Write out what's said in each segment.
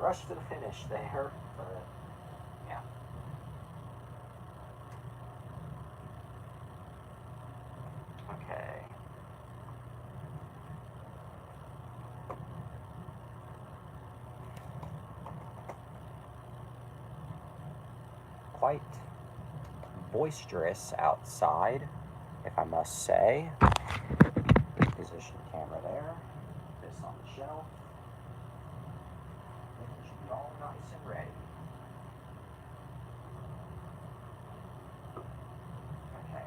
rush to the finish there, but yeah. Okay. Quite boisterous outside, if I must say. Position the camera there. This on the shelf. It should be all nice and ready. Okay.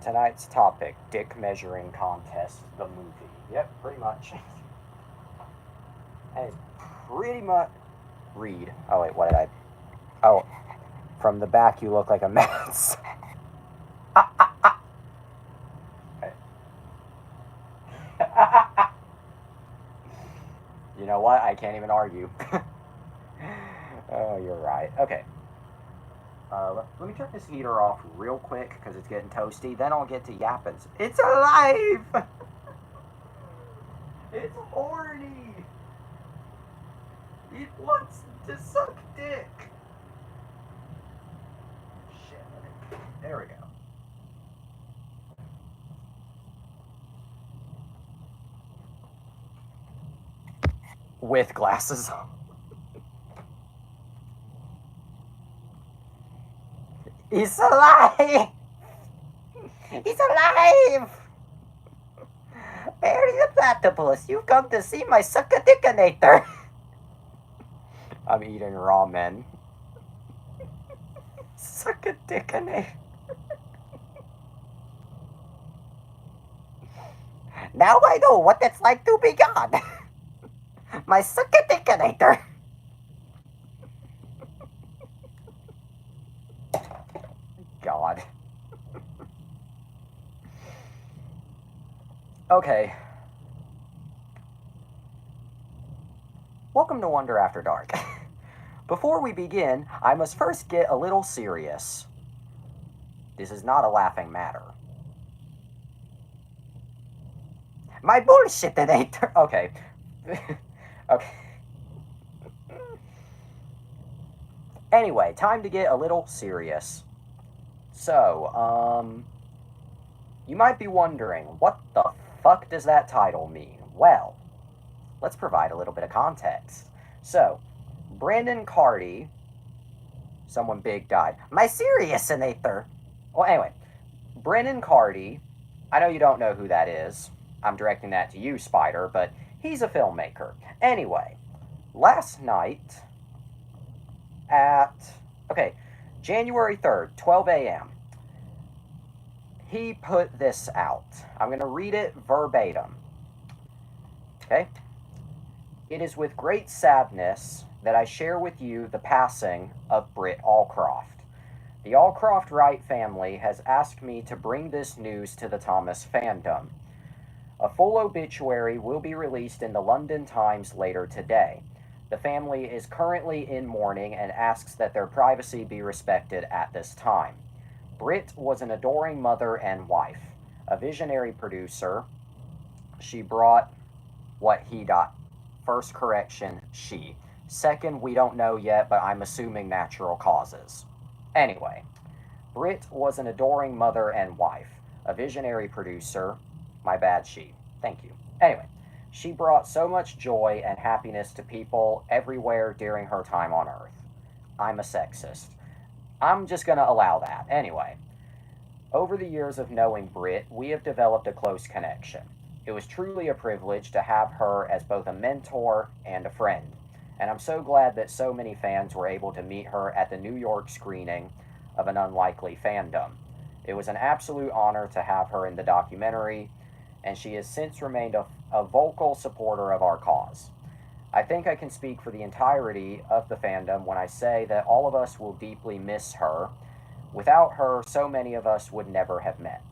Tonight's topic, dick measuring contest, the movie. Yep, pretty much. And it's pretty much... Read. Oh, wait, what did I... Oh, from the back you look like a mess. Okay. You know what? I can't even argue. Oh, you're right. Okay. Let me turn this heater off real quick because it's getting toasty. Then I'll get to yappins. It's alive! It's horny! It wants to suck dick! Shit. There we go. With glasses on. He's alive! He's alive! Mary the Platypus, you've come to see my suckadickinator. I'm eating ramen. Suckadickinator. Now I know what it's like to be God. My suckadickinator. God. Okay. Welcome to Wonder After Dark. Before we begin, I must first get a little serious. This is not a laughing matter. My bullshitinator. Okay. Okay. Anyway, time to get a little serious. So, you might be wondering, what the fuck does that title mean? Well, let's provide a little bit of context. So, Brandon Carty, someone big died. My Seriousinator. Well, anyway, Brandon Carty, I know you don't know who that is. I'm directing that to you, Spider, but he's a filmmaker. Anyway, last night at, January 3rd, 12 a.m., he put this out. I'm going to read it verbatim. Okay? It is with great sadness that I share with you the passing of Britt Allcroft. The Allcroft Wright family has asked me to bring this news to the Thomas fandom. A full obituary will be released in the London Times later today. The family is currently in mourning and asks that their privacy be respected at this time. Britt was an adoring mother and wife, a visionary producer. She brought what he dot. First correction, she. Second, we don't know yet, but I'm assuming natural causes. Anyway, Britt was an adoring mother and wife, a visionary producer. My bad, she. Thank you. Anyway, she brought so much joy and happiness to people everywhere during her time on Earth. I'm a sexist. I'm just going to allow that. Anyway, over the years of knowing Britt, we have developed a close connection. It was truly a privilege to have her as both a mentor and a friend, and I'm so glad that so many fans were able to meet her at the New York screening of An Unlikely Fandom. It was an absolute honor to have her in the documentary, and she has since remained a vocal supporter of our cause. I think I can speak for the entirety of the fandom when I say that all of us will deeply miss her. Without her, so many of us would never have met.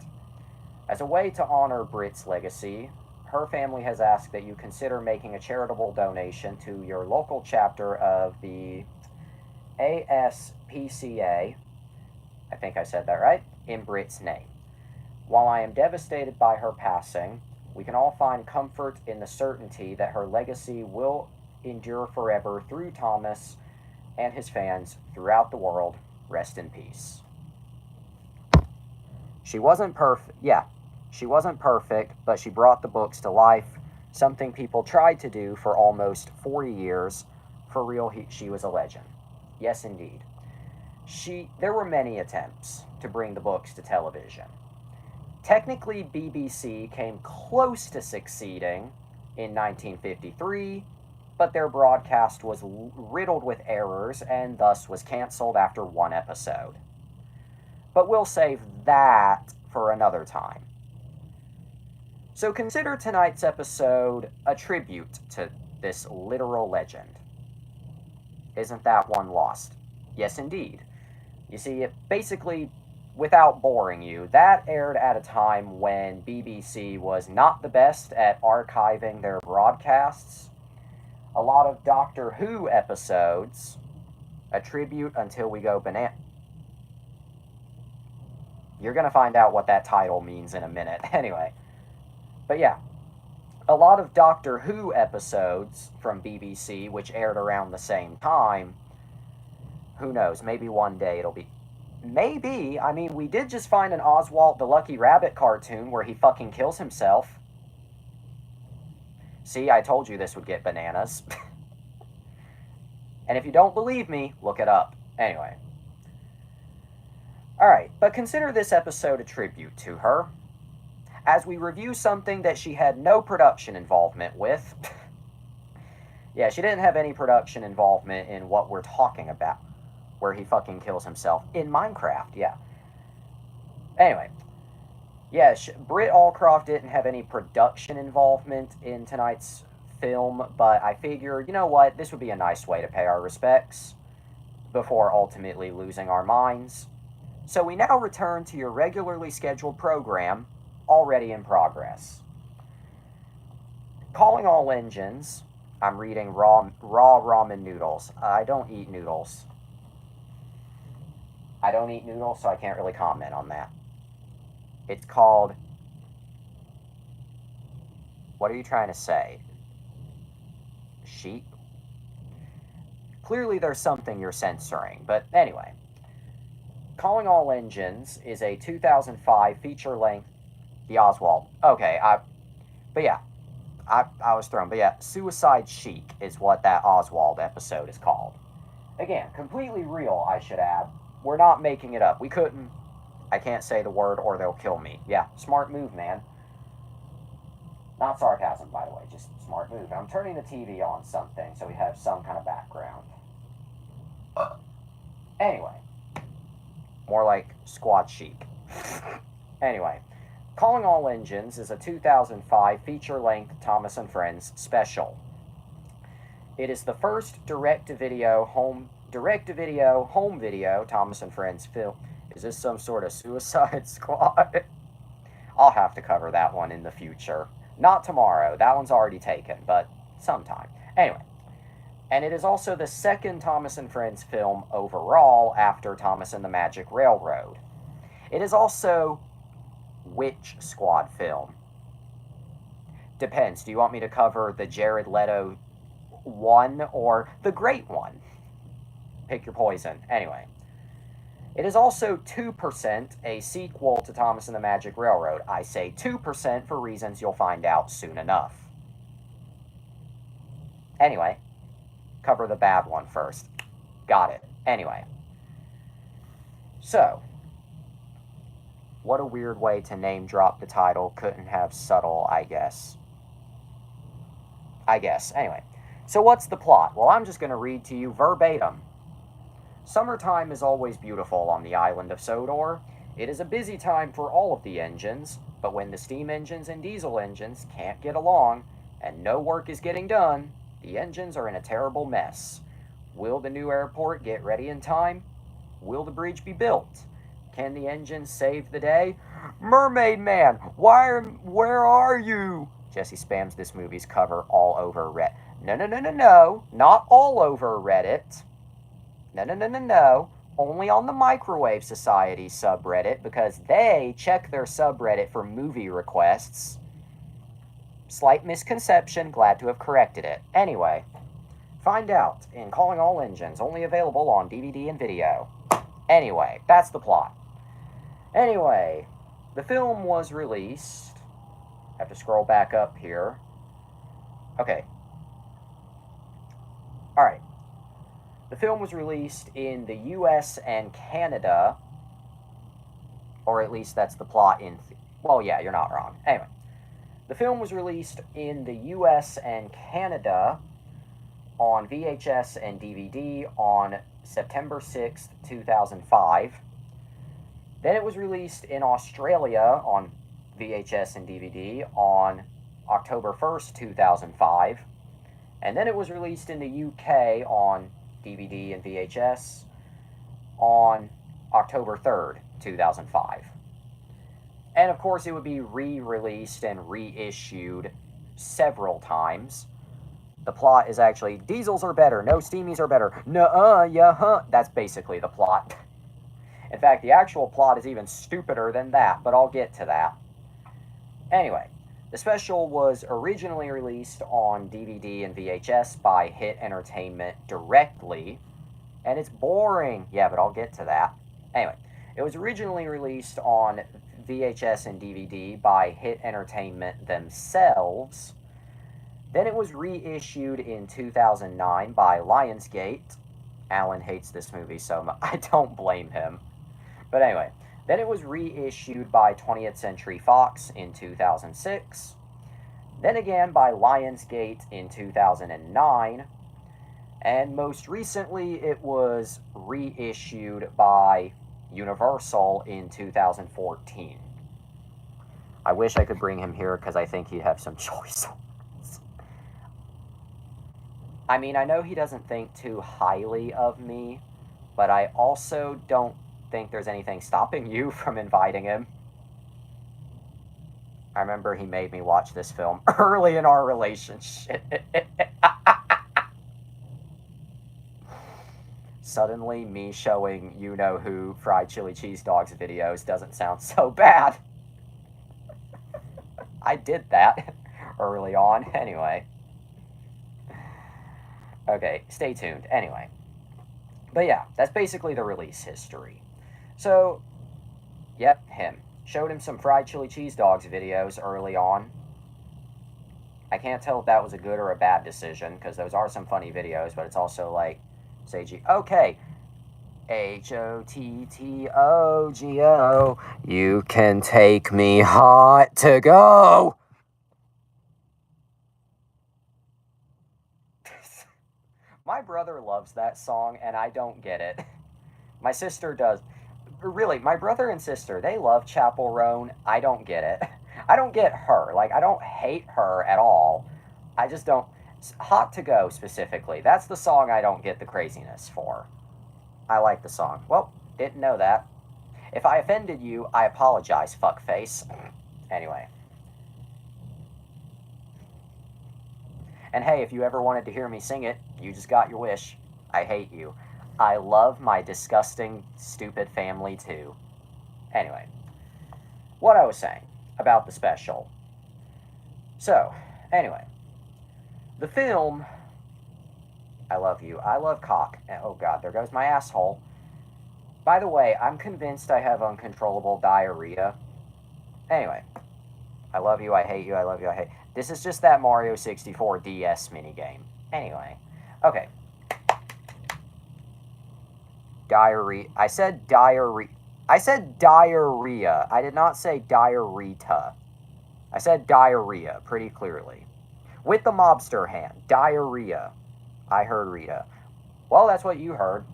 As a way to honor Britt's legacy, her family has asked that you consider making a charitable donation to your local chapter of the ASPCA, I think I said that right, in Britt's name. While I am devastated by her passing, we can all find comfort in the certainty that her legacy will endure forever through Thomas and his fans throughout the world. Rest in peace. She wasn't perfect. Yeah, she wasn't perfect, but she brought the books to life, something people tried to do for almost 40 years. For real, she was a legend. Yes, indeed. There were many attempts to bring the books to television. Technically, BBC came close to succeeding in 1953, but their broadcast was riddled with errors and thus was cancelled after one episode. But we'll save that for another time. So consider tonight's episode a tribute to this literal legend. Isn't that one lost? Yes, indeed. You see, it basically, without boring you, that aired at a time when BBC was not the best at archiving their broadcasts. A lot of Doctor Who episodes, a tribute until we go banana. You're going to find out what that title means in a minute. Anyway. But yeah, a lot of Doctor Who episodes from BBC, which aired around the same time, who knows, maybe one day it'll be... Maybe, I mean, we did just find an Oswald the Lucky Rabbit cartoon where he fucking kills himself. See, I told you this would get bananas. And if you don't believe me, look it up. Anyway. Alright, but consider this episode a tribute to her, as we review something that she had no production involvement with. Yeah, she didn't have any production involvement in what we're talking about, where he fucking kills himself. In Minecraft, yeah. Anyway. Yeah, Britt Allcroft didn't have any production involvement in tonight's film, but I figured, you know what, this would be a nice way to pay our respects before ultimately losing our minds. So we now return to your regularly scheduled program, already in progress. Calling all engines, I'm reading raw ramen noodles. I don't eat noodles. I don't eat noodles, so I can't really comment on that. It's called... What are you trying to say? Sheep? Clearly there's something you're censoring, but anyway. Calling All Engines is a 2005 feature-length... The Oswald. Okay, But yeah, I was thrown. But yeah, Suicide Chic is what that Oswald episode is called. Again, completely real, I should add. We're not making it up. We couldn't... I can't say the word or they'll kill me. Yeah, smart move, man. Not sarcasm, by the way, just smart move. I'm turning the TV on something so we have some kind of background. Anyway. More like Squad Chic. Anyway. Calling All Engines is a 2005 feature-length Thomas and Friends special. It is the first direct-to-video home direct-to-video, home video, Thomas and Friends film. Is this some sort of Suicide Squad? I'll have to cover that one in the future. Not tomorrow, that one's already taken, but sometime. Anyway, and it is also the second Thomas and Friends film overall after Thomas and the Magic Railroad. It is also which Squad film? Depends. Do you want me to cover the Jared Leto one or the great one? Pick your poison. Anyway, it is also 2%, a sequel to Thomas and the Magic Railroad. I say 2% for reasons you'll find out soon enough. Anyway, cover the bad one first. Got it. Anyway. So, what a weird way to name drop the title. Couldn't have subtle, I guess. Anyway. So what's the plot? Well, I'm just going to read to you verbatim. Summertime is always beautiful on the island of Sodor. It is a busy time for all of the engines, but when the steam engines and diesel engines can't get along and no work is getting done, the engines are in a terrible mess. Will the new airport get ready in time? Will the bridge be built? Can the engines save the day? Mermaid Man, where are you? Jesse spams this movie's cover all over Reddit. No, not all over Reddit. No. Only on the Microwave Society subreddit, because they check their subreddit for movie requests. Slight misconception, glad to have corrected it. Anyway, find out in Calling All Engines, only available on DVD and video. Anyway, that's the plot. Anyway, the film was released. I have to scroll back up here. Okay. Alright. The film was released in the US and Canada, or at least that's the plot in... well, yeah, you're not wrong. Anyway, the film was released in the US and Canada on VHS and DVD on September 6th, 2005. Then it was released in Australia on VHS and DVD on October 1st, 2005. And then it was released in the UK on DVD and VHS on October 3rd, 2005. And of course, it would be re-released and reissued several times. The plot is actually, diesels are better, no steamies are better, nuh-uh. That's basically the plot. In fact, the actual plot is even stupider than that, but I'll get to that. Anyway, the special was originally released on DVD and VHS by Hit Entertainment directly, and it's boring. Yeah, but I'll get to that. Anyway, it was originally released on VHS and DVD by Hit Entertainment themselves. Then it was reissued in 2009 by Lionsgate. Alan hates this movie so much. I don't blame him. But anyway, then it was reissued by 20th Century Fox in 2006. Then again by Lionsgate in 2009. And most recently, it was reissued by Universal in 2014. I wish I could bring him here because I think he'd have some choice words. I mean, I know he doesn't think too highly of me, but I also don't think there's anything stopping you from inviting him. I remember he made me watch this film early in our relationship. Suddenly, me showing you-know-who fried chili cheese dogs videos doesn't sound so bad. I did that early on, anyway. Okay, stay tuned, anyway. But yeah, that's basically the release history. So, yep, him. Showed him some fried chili cheese dogs videos early on. I can't tell if that was a good or a bad decision, because those are some funny videos, but it's also like, Seiji, okay, Hottogo, you can take me hot to go. My brother loves that song, and I don't get it. My sister does. Really, my brother and sister, they love Chappell Roan. I don't get it. I don't get her. Like, I don't hate her at all. I just don't... Hot to Go, specifically. That's the song I don't get the craziness for. I like the song. Well, didn't know that. If I offended you, I apologize, fuckface. Anyway. And hey, if you ever wanted to hear me sing it, you just got your wish. I hate you. I love my disgusting, stupid family too. Anyway, what I was saying about the special. So, anyway, the film. I love you. I love cock. Oh god, there goes my asshole. By the way, I'm convinced I have uncontrollable diarrhea. Anyway, I love you, I hate you, I love you, I hate. This is just that Mario 64 DS minigame. Anyway, okay. Diarrhea. I said diarrhea. I said diarrhea. I did not say diarrhea. I said diarrhea pretty clearly. With the mobster hand. Diarrhea. I heard Rita. Well, that's what you heard.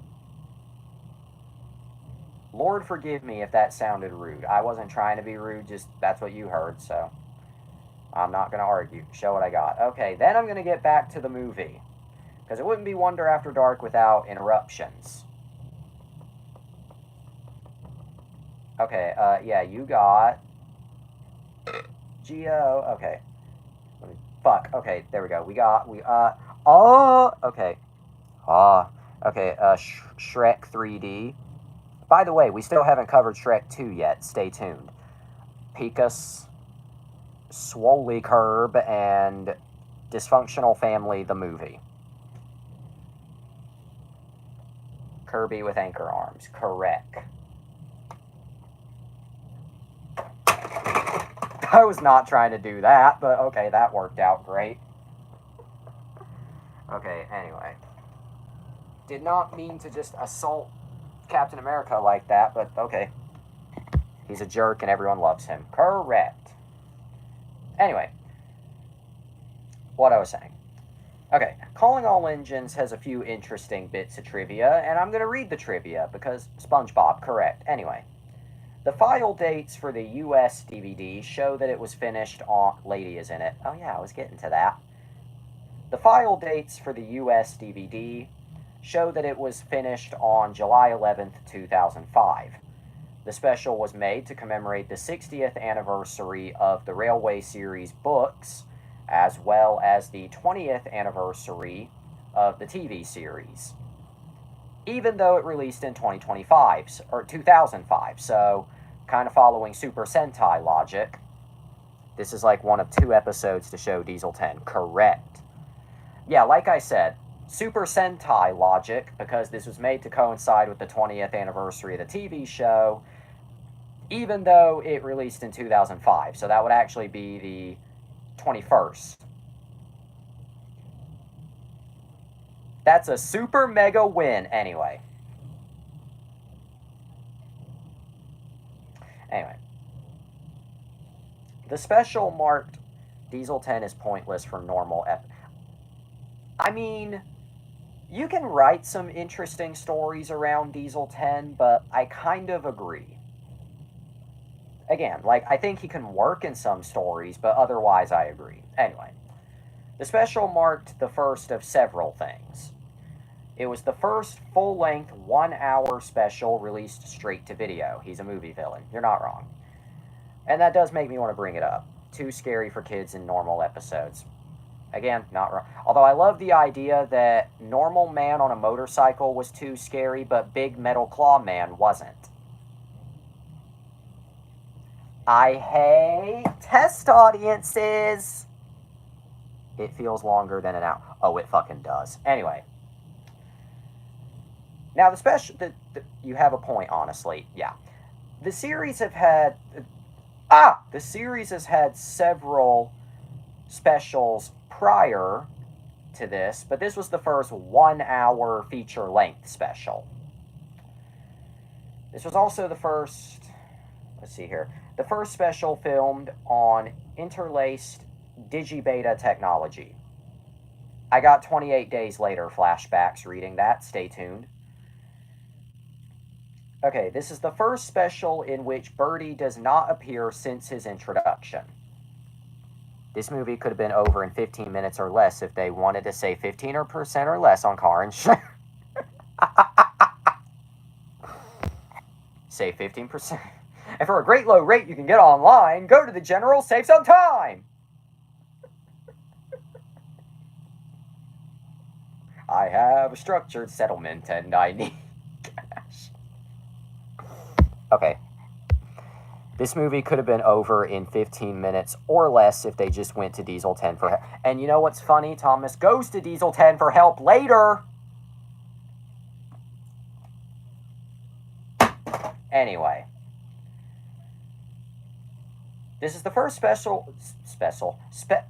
Lord forgive me if that sounded rude. I wasn't trying to be rude, just that's what you heard, so I'm not going to argue. Show what I got. Okay, then I'm going to get back to the movie. Because it wouldn't be Wonder After Dark without interruptions. Okay, yeah, you got Geo. Okay. Fuck. Okay, there we go. Okay. Okay, Shrek 3D. By the way, we still haven't covered Shrek 2 yet. Stay tuned. Picus, Swoley Curb, and Dysfunctional Family, the movie. Kirby with anchor arms. Correct. I was not trying to do that, but okay, that worked out great. Okay, anyway. Did not mean to just assault Captain America like that, but okay. He's a jerk and everyone loves him. Correct. Anyway. What I was saying. Okay, Calling All Engines has a few interesting bits of trivia, and I'm going to read the trivia because SpongeBob, correct. Anyway. The file dates for the US DVD show that it was finished on... Lady is in it. Oh yeah, I was getting to that. The file dates for the US DVD show that it was finished on July 11th, 2005. The special was made to commemorate the 60th anniversary of the Railway series books, as well as the 20th anniversary of the TV series. Even though it released in 2025, or 2005, so kind of following Super Sentai logic. This is like one of 2 episodes to show Diesel 10. Correct. Yeah, like I said, Super Sentai logic, because this was made to coincide with the 20th anniversary of the TV show, even though it released in 2005. So that would actually be the 21st. That's a super mega win, anyway. Anyway. The special marked Diesel 10 is pointless for normal I mean, you can write some interesting stories around Diesel 10, but I kind of agree. Again, like, I think he can work in some stories, but otherwise I agree. Anyway. The special marked the first of several things. It was the first full-length 1-hour special released straight to video. He's a movie villain. You're not wrong. And that does make me want to bring it up. Too scary for kids in normal episodes. Again, not wrong. Although I love the idea that normal man on a motorcycle was too scary, but big metal claw man wasn't. I hate test audiences. It feels longer than an hour. Oh, it fucking does. Anyway. Now, the special... you have a point, honestly. Yeah. The series have had... The series has had several specials prior to this, but this was the first 1-hour feature-length special. This was also the first... Let's see here. The first special filmed on interlaced digibeta technology. I got 28 days later flashbacks reading that. Stay tuned. Okay, this is the first special in which Birdie does not appear since his introduction. This movie could have been over in 15 minutes or less if they wanted to say 15% or less on car insurance. Save 15%. And for a great low rate you can get online, go to the General, save some time! I have a structured settlement and I need cash. Okay. This movie could have been over in 15 minutes or less if they just went to Diesel 10 for help. And you know what's funny? Thomas goes to Diesel 10 for help later. Anyway. This is the first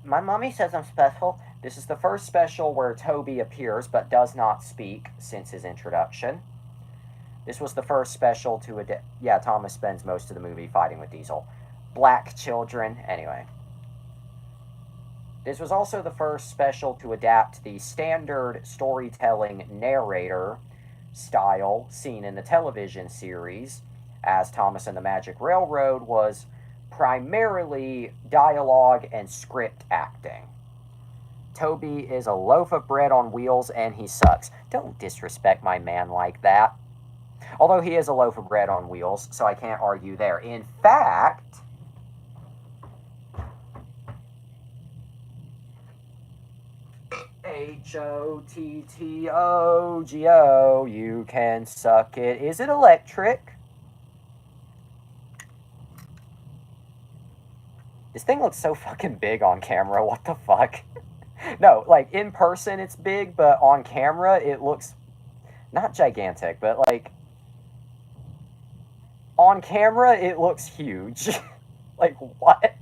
my mommy says I'm special. This is the first special where Toby appears but does not speak since his introduction. This was the first special to yeah, Thomas spends most of the movie fighting with Diesel. Black children, anyway. This was also the first special to adapt the standard storytelling narrator style seen in the television series, as Thomas and the Magic Railroad was primarily dialogue and script acting. Toby is a loaf of bread on wheels and he sucks. Don't disrespect my man like that. Although he is a loaf of bread on wheels, so I can't argue there. In fact, H-O-T-T-O-G-O, you can suck it. Is it electric? This thing looks so fucking big on camera, what the fuck? No, like, in person it's big, but on camera it looks, not gigantic, but like, on camera it looks huge. Like, what?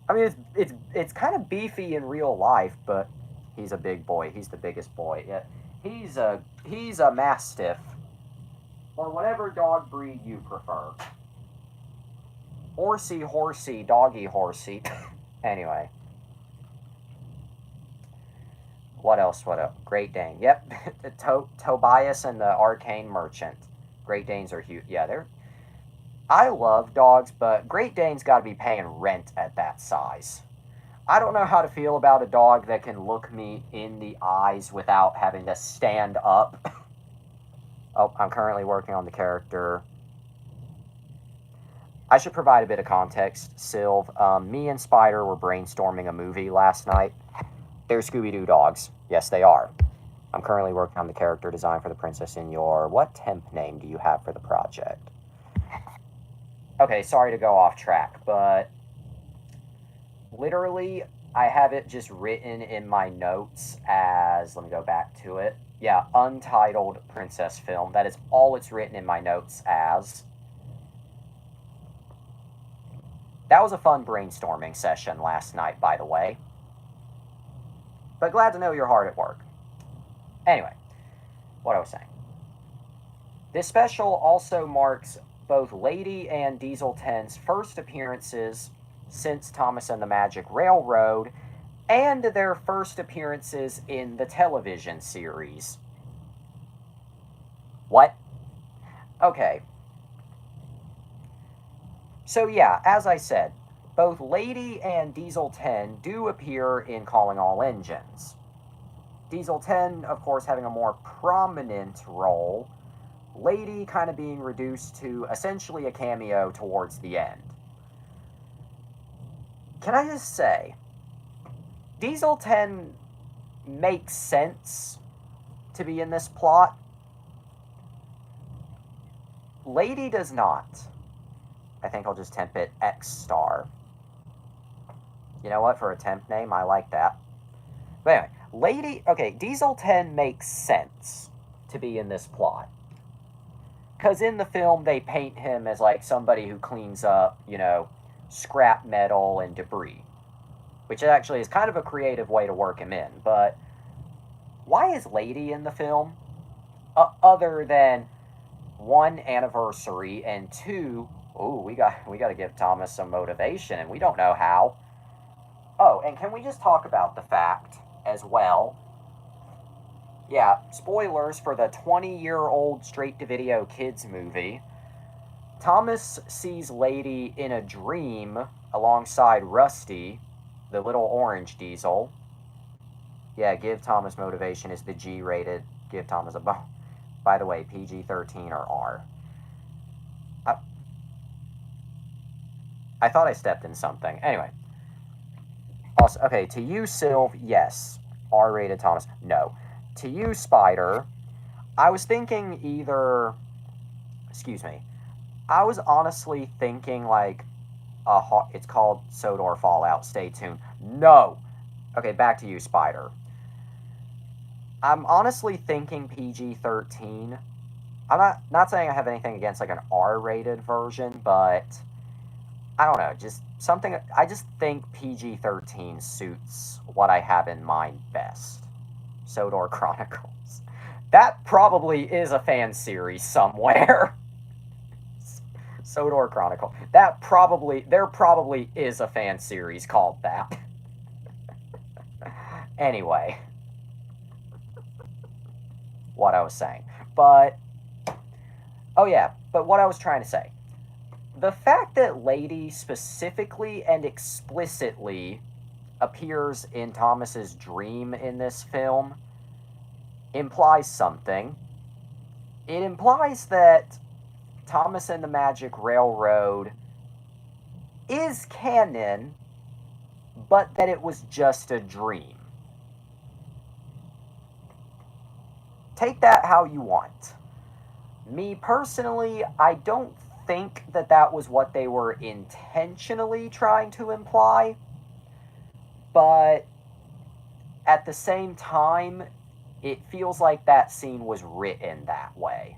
I mean, it's kind of beefy in real life, but he's a big boy. He's the biggest boy. Yeah, he's a Mastiff, or whatever dog breed you prefer. Horsey, doggy horsey. Anyway. What else? Great Dane. Yep. Tobias and the Arcane Merchant. Great Danes are huge. Yeah, I love dogs, but Great Dane's got to be paying rent at that size. I don't know how to feel about a dog that can look me in the eyes without having to stand up. Oh, I'm currently working on the character. I should provide a bit of context, Sylv. Me and Spider were brainstorming a movie last night. They're Scooby-Doo dogs. Yes, they are. I'm currently working on the character design for the Princess in Your... What temp name do you have for the project? Okay, sorry to go off track, but literally, I have it just written in my notes as, let me go back to it. Yeah, untitled princess film. That is all it's written in my notes as. That was a fun brainstorming session last night, by the way. But glad to know you're hard at work. Anyway, what I was saying. This special also marks both Lady and Diesel 10's first appearances since Thomas and the Magic Railroad, and their first appearances in the television series. What? Okay. So yeah, as I said, both Lady and Diesel 10 do appear in Calling All Engines. Diesel 10, of course, having a more prominent role, Lady kind of being reduced to essentially a cameo towards the end. Can I just say, Diesel 10 makes sense to be in this plot. Lady does not. I think I'll just temp it X-Star. You know what? For a temp name, I like that. But anyway, Lady... Okay, Diesel 10 makes sense to be in this plot. Because in the film, they paint him as, like, somebody who cleans up, you know, scrap metal and debris. Which actually is kind of a creative way to work him in. But why is Lady in the film? Other than, one, anniversary, and two, ooh, we got to give Thomas some motivation, and we don't know how. Oh, and can we just talk about the fact, as well... Yeah, spoilers for the 20-year-old straight-to-video kids movie. Thomas sees Lady in a dream alongside Rusty, the little orange Diesel. Yeah, give Thomas motivation is the G-rated. Give Thomas a bone. By the way, PG-13 or R. I thought I stepped in something. Anyway. Also, okay, to you, Sylv, yes. R-rated Thomas, no. To you, Spider, I was thinking either... Excuse me. I was honestly thinking, like, it's called Sodor Fallout. Stay tuned. No! Okay, back to you, Spider. I'm honestly thinking PG-13. I'm not saying I have anything against, like, an R-rated version, but... I don't know, just something... I just think PG-13 suits what I have in mind best. Sodor Chronicles. That probably is a fan series somewhere. Sodor Chronicle. There probably is a fan series called that. Anyway. What I was saying. But, oh yeah, but what I was trying to say. The fact that Lady specifically and explicitly appears in Thomas's dream in this film implies something. It implies that Thomas and the Magic Railroad is canon, but that it was just a dream. Take that how you want. Me personally, I don't think that that was what they were intentionally trying to imply, but at the same time, it feels like that scene was written that way.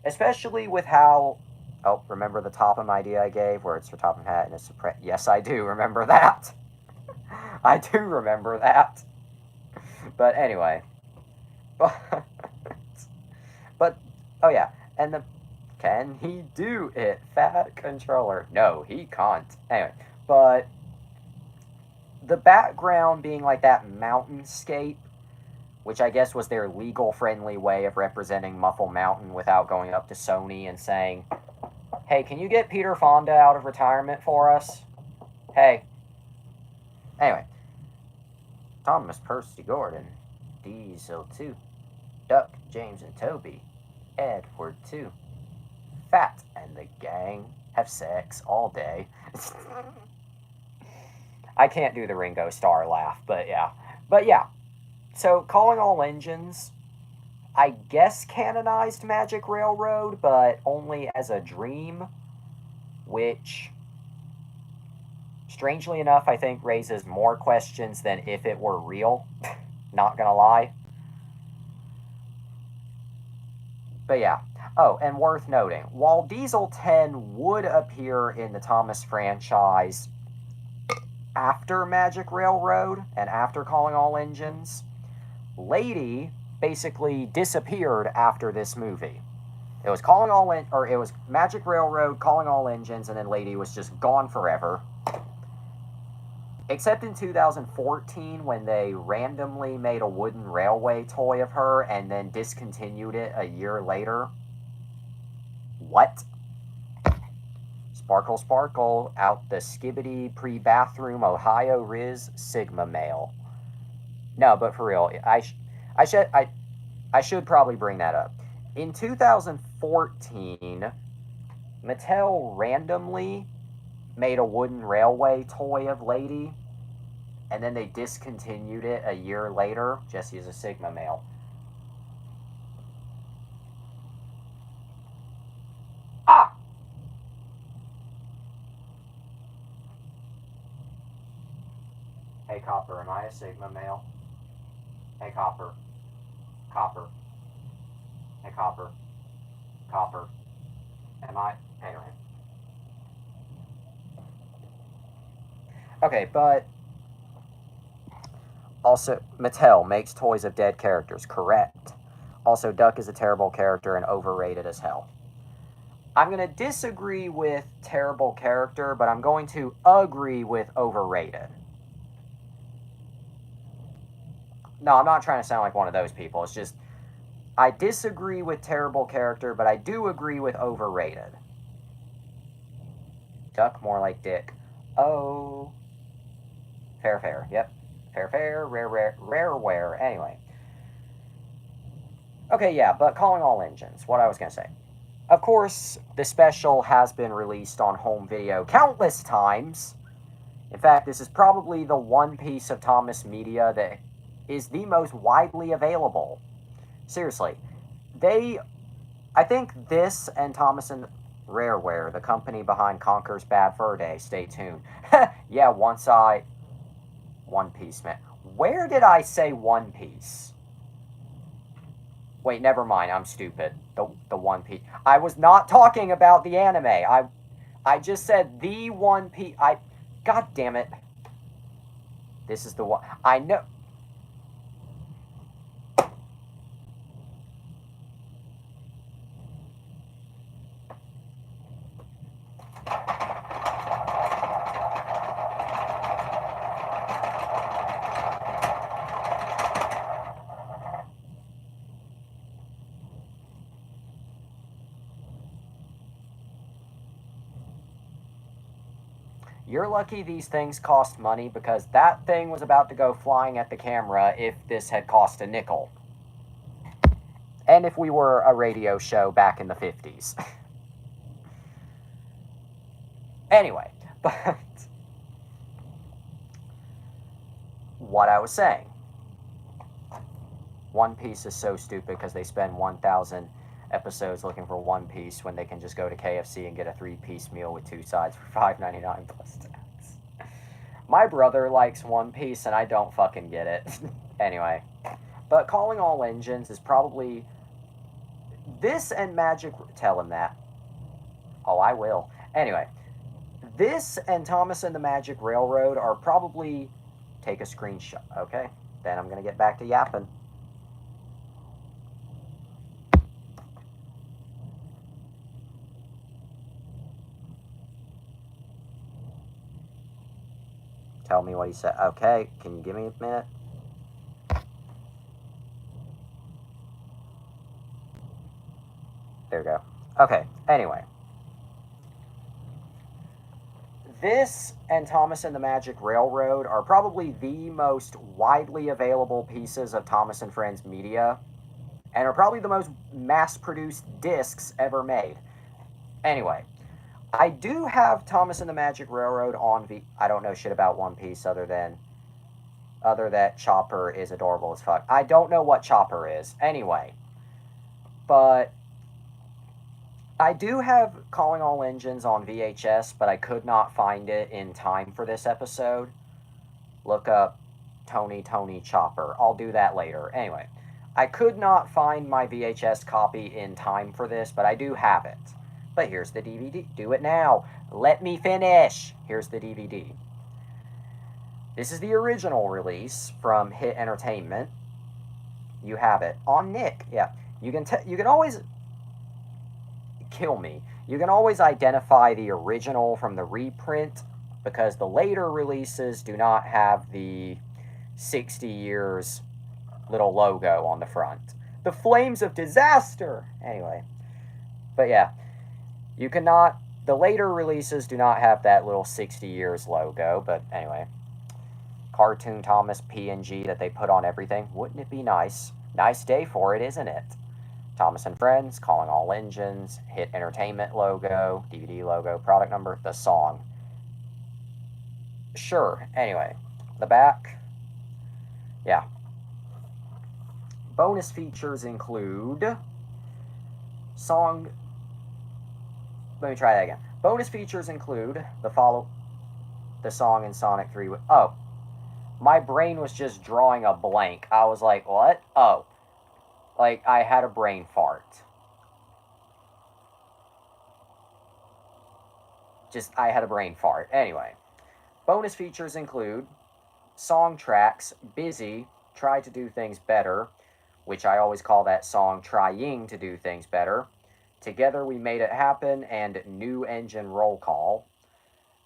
Especially with how... Oh, remember the Topham idea I gave, where it's for Topham Hat and it's a... Yes, I do remember that. I do remember that. But anyway. But, oh yeah, and the... Can he do it, Fat Controller? No, he can't. Anyway, but the background being like that mountainscape, which I guess was their legal-friendly way of representing Muffle Mountain without going up to Sony and saying, hey, can you get Peter Fonda out of retirement for us? Hey. Anyway. Thomas Percy Gordon. Diesel 2. Duck, James, and Toby. Edward 2. Fat and the gang have sex all day. I can't do the Ringo Starr laugh, but yeah. But yeah. So, Calling All Engines, I guess canonized Magic Railroad, but only as a dream, which, strangely enough, I think raises more questions than if it were real. Not gonna lie. But yeah. Oh, and worth noting, while Diesel 10 would appear in the Thomas franchise after Magic Railroad and after Calling All Engines, Lady basically disappeared after this movie. It was it was Magic Railroad, Calling All Engines, and then Lady was just gone forever. Except in 2014 when they randomly made a wooden railway toy of her and then discontinued it a year later. What? Sparkle Sparkle out the Skibbity pre-bathroom Ohio Riz Sigma male. No, but for real, I should probably bring that up. In 2014, Mattel randomly made a wooden railway toy of Lady, and then they discontinued it a year later. Jesse is a Sigma male. Ah! Hey, Copper, am I a Sigma male? Hey, Copper. Copper. Hey, Copper. Copper. Am I? Anyway. Okay, but... Also, Mattel makes toys of dead characters, correct. Also, Duck is a terrible character and overrated as hell. I'm going to disagree with terrible character, but I'm going to agree with overrated. No, I'm not trying to sound like one of those people. It's just, I disagree with terrible character, but I do agree with overrated. Duck, more like Dick. Oh. Fair, fair. Yep. Fair, fair. Rare, rare, rareware. Anyway. Okay, yeah, but Calling All Engines. What I was going to say. Of course, the special has been released on home video countless times. In fact, this is probably the one piece of Thomas Media that is the most widely available. Seriously, I think this and Thomas and Rareware, the company behind Conker's Bad Fur Day, stay tuned. Yeah, One Piece, man. Where did I say One Piece? Wait, never mind. I'm stupid. The One Piece. I was not talking about the anime. I just said the One Piece. God damn it. This is the one. I know. You're lucky these things cost money because that thing was about to go flying at the camera if this had cost a nickel. And if we were a radio show back in the 50s. Anyway, but what I was saying. One Piece is so stupid because they spend 1,000 episodes looking for One Piece when they can just go to KFC and get a 3-piece meal with 2 sides for $5.99 plus tax. My brother likes One Piece and I don't fucking get it. Anyway, but Calling All Engines is probably this and Magic. Tell him that. Oh, I will. Anyway, this and Thomas and the Magic Railroad are probably. Take a screenshot. Okay, then I'm gonna get back to yapping. Tell me what he said. Okay, can you give me a minute? There we go. Okay, anyway. This and Thomas and the Magic Railroad are probably the most widely available pieces of Thomas and Friends media, and are probably the most mass-produced discs ever made. Anyway, I do have Thomas and the Magic Railroad on I don't know shit about One Piece other that Chopper is adorable as fuck. I don't know what Chopper is. Anyway, but I do have Calling All Engines on VHS, but I could not find it in time for this episode. Look up Tony Chopper. I'll do that later. Anyway, I could not find my VHS copy in time for this, but I do have it. But here's the DVD. Do it now. Let me finish. Here's the DVD. This is the original release from Hit Entertainment. You have it on Nick. Yeah, you can always kill me. You can always identify the original from the reprint because the later releases do not have the 60 years little logo on the front. The Flames of Disaster. Anyway, but yeah, you cannot. The later releases do not have that little 60 years logo. But anyway, Cartoon Thomas PNG that they put on everything. Wouldn't it be nice? Nice day for it, isn't it? Thomas and Friends, Calling All Engines, Hit Entertainment logo, DVD logo, product number, the song. Sure. Anyway, the back. Yeah. Bonus features include song. Let me try that again. Bonus features include the song in Sonic 3. Oh, my brain was just drawing a blank. I was like, what? Oh, like I had a brain fart. I had a brain fart. Anyway, bonus features include song tracks, Busy, Try to Do Things Better, which I always call that song Trying to Do Things Better, Together We Made It Happen, and New Engine Roll Call.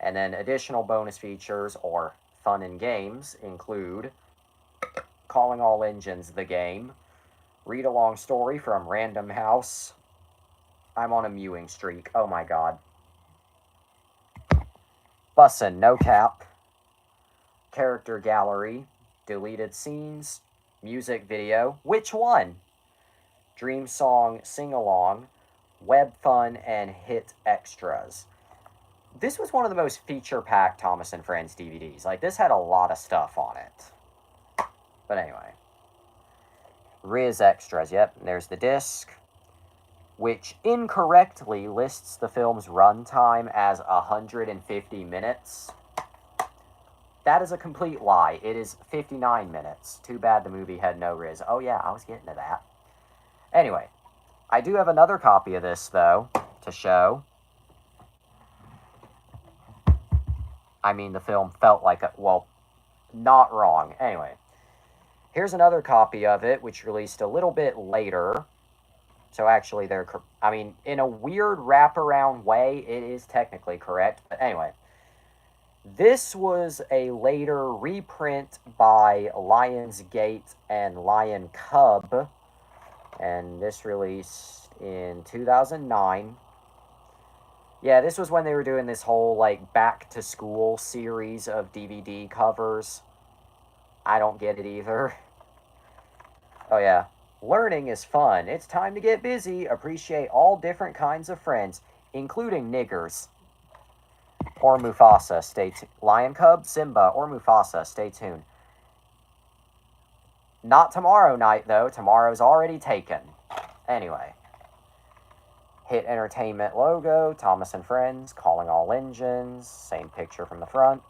And then additional bonus features or fun and games include Calling All Engines the game, Read Along Story from Random House. I'm on a mewing streak. Oh my god. Bussin' No Cap, Character Gallery, Deleted Scenes, Music Video. Which one? Dream Song Sing Along, Web Fun, and Hit Extras. This was one of the most feature-packed Thomas and Friends DVDs. Like, this had a lot of stuff on it. But anyway. Riz Extras, yep, there's the disc, which incorrectly lists the film's runtime as 150 minutes. That is a complete lie. It is 59 minutes. Too bad the movie had no Riz. Oh yeah, I was getting to that. Anyway, I do have another copy of this, though, to show. I mean, the film felt like a... well, not wrong. Anyway, here's another copy of it, which released a little bit later. So actually, they're... I mean, in a weird wraparound way, it is technically correct. But anyway, this was a later reprint by Lionsgate and Lion Cub. And this released in 2009. Yeah, this was when they were doing this whole, like, back-to-school series of DVD covers. I don't get it either. Oh, yeah. Learning is fun. It's time to get busy. Appreciate all different kinds of friends, including niggers. Or Mufasa, stay tuned. Lion Cub, Simba, or Mufasa, stay tuned. Not tomorrow night, though. Tomorrow's already taken. Anyway. Hit Entertainment logo, Thomas and Friends, Calling All Engines, same picture from the front.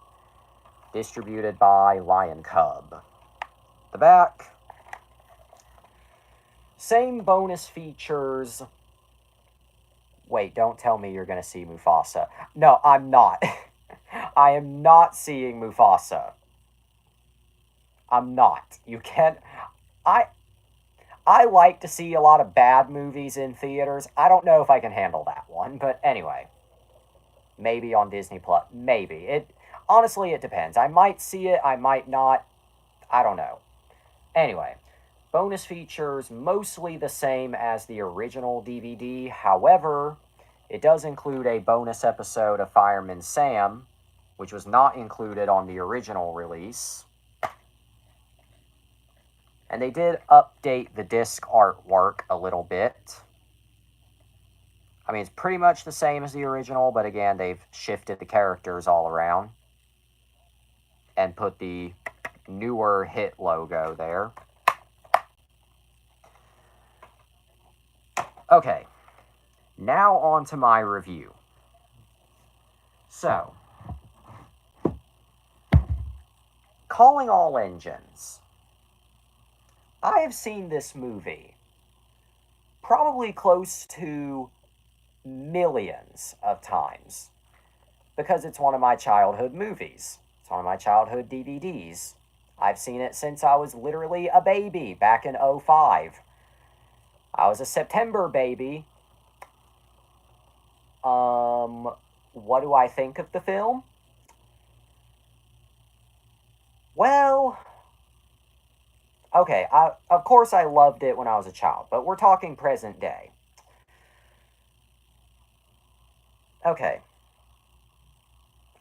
Distributed by Lion Cub. The back. Same bonus features. Wait, don't tell me you're going to see Mufasa. No, I'm not. I am not seeing Mufasa. I'm not. You can't... I like to see a lot of bad movies in theaters. I don't know if I can handle that one, but anyway. Maybe on Disney Plus. Maybe. Honestly, it depends. I might see it, I might not. I don't know. Anyway, bonus features mostly the same as the original DVD. However, it does include a bonus episode of Fireman Sam, which was not included on the original release. And they did update the disc artwork a little bit. I mean, it's pretty much the same as the original, but again, they've shifted the characters all around. And put the newer Hit logo there. Okay, now on to my review. So, Calling All Engines. I have seen this movie probably close to millions of times because it's one of my childhood movies. It's one of my childhood DVDs. I've seen it since I was literally a baby back in 2005. I was a September baby. What do I think of the film? Well... okay, of course I loved it when I was a child, but we're talking present day. Okay.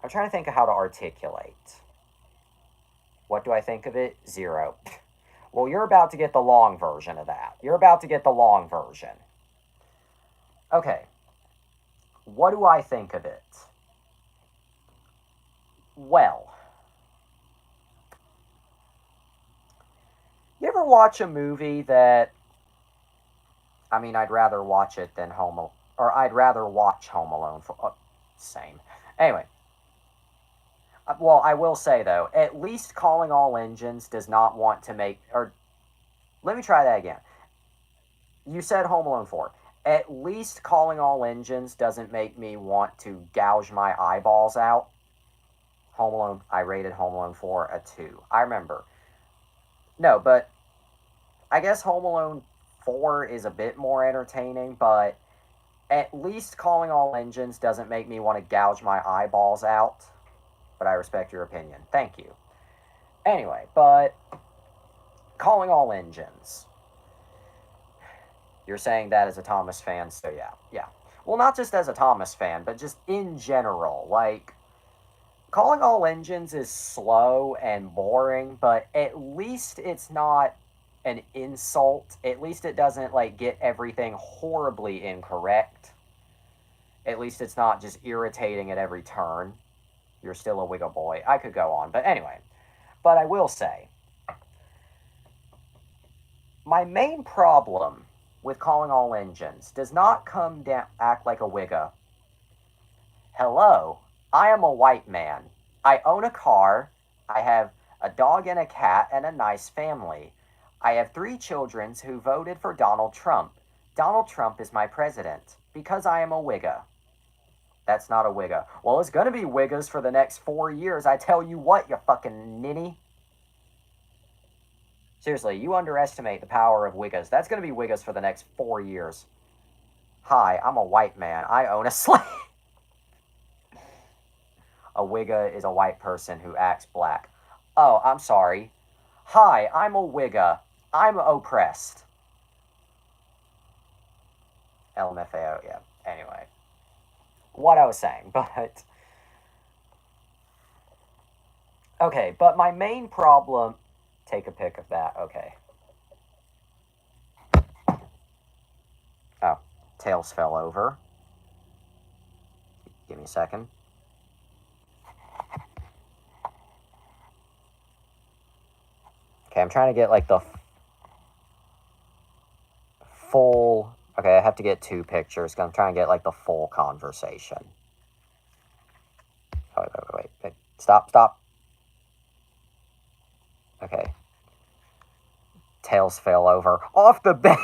I'm trying to think of how to articulate. What do I think of it? 0. Well, you're about to get the long version of that. You're about to get the long version. Okay. What do I think of it? Well... you ever watch a movie that... I mean, I'd rather watch it than I'd rather watch Home Alone for... same. Anyway. Well, I will say, though, at least Calling All Engines does not want to make... or, let me try that again. You said Home Alone 4. At least Calling All Engines doesn't make me want to gouge my eyeballs out. I rated Home Alone 4 a 2. I remember. No, but I guess Home Alone 4 is a bit more entertaining, but at least Calling All Engines doesn't make me want to gouge my eyeballs out. But I respect your opinion. Thank you. Anyway, but Calling All Engines. You're saying that as a Thomas fan, so yeah. Well, not just as a Thomas fan, but just in general. Like, Calling All Engines is slow and boring, but at least it's not an insult. At least it doesn't like get everything horribly incorrect. At least it's not just irritating at every turn. You're still a Wigga boy. I could go on, but anyway. But I will say, my main problem with calling all engines does not come down act like a Wigga. Hello, I am a white man. I own a car. I have a dog and a cat and a nice family. I have 3 children who voted for Donald Trump. Donald Trump is my president because I am a Wigga. That's not a Wigga. Well, it's going to be Wiggas for the next 4 years. I tell you what, you fucking ninny. Seriously, you underestimate the power of Wiggas. That's going to be Wiggas for the next 4 years. Hi, I'm a white man. I own a slave. A Wigga is a white person who acts black. Oh, I'm sorry. Hi, I'm a Wigga. I'm oppressed. LMFAO, yeah. Anyway. What I was saying, but... Okay, but my main problem... Take a pic of that, okay. Oh, Tails fell over. Give me a second. Okay, I'm trying to get, like, the full... Okay, I have to get 2 pictures, because I'm trying to get, like, the full conversation. Oh, wait. Stop. Okay. Tails fell over. Off the bench!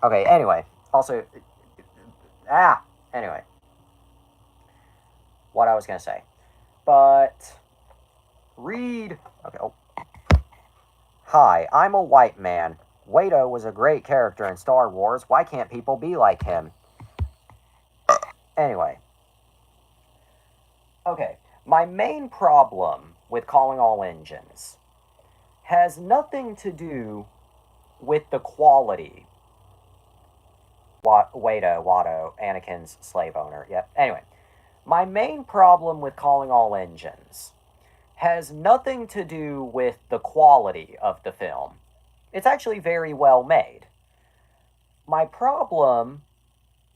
Okay, anyway. Also... Anyway. What I was going to say. But... Read... Okay, oh. Hi, I'm a white man. Watto was a great character in Star Wars. Why can't people be like him? Anyway. Okay, my main problem with calling all engines has nothing to do with the quality. Watto, Anakin's slave owner. Yep. Anyway, my main problem with calling all engines has nothing to do with the quality of the film. It's actually very well made. My problem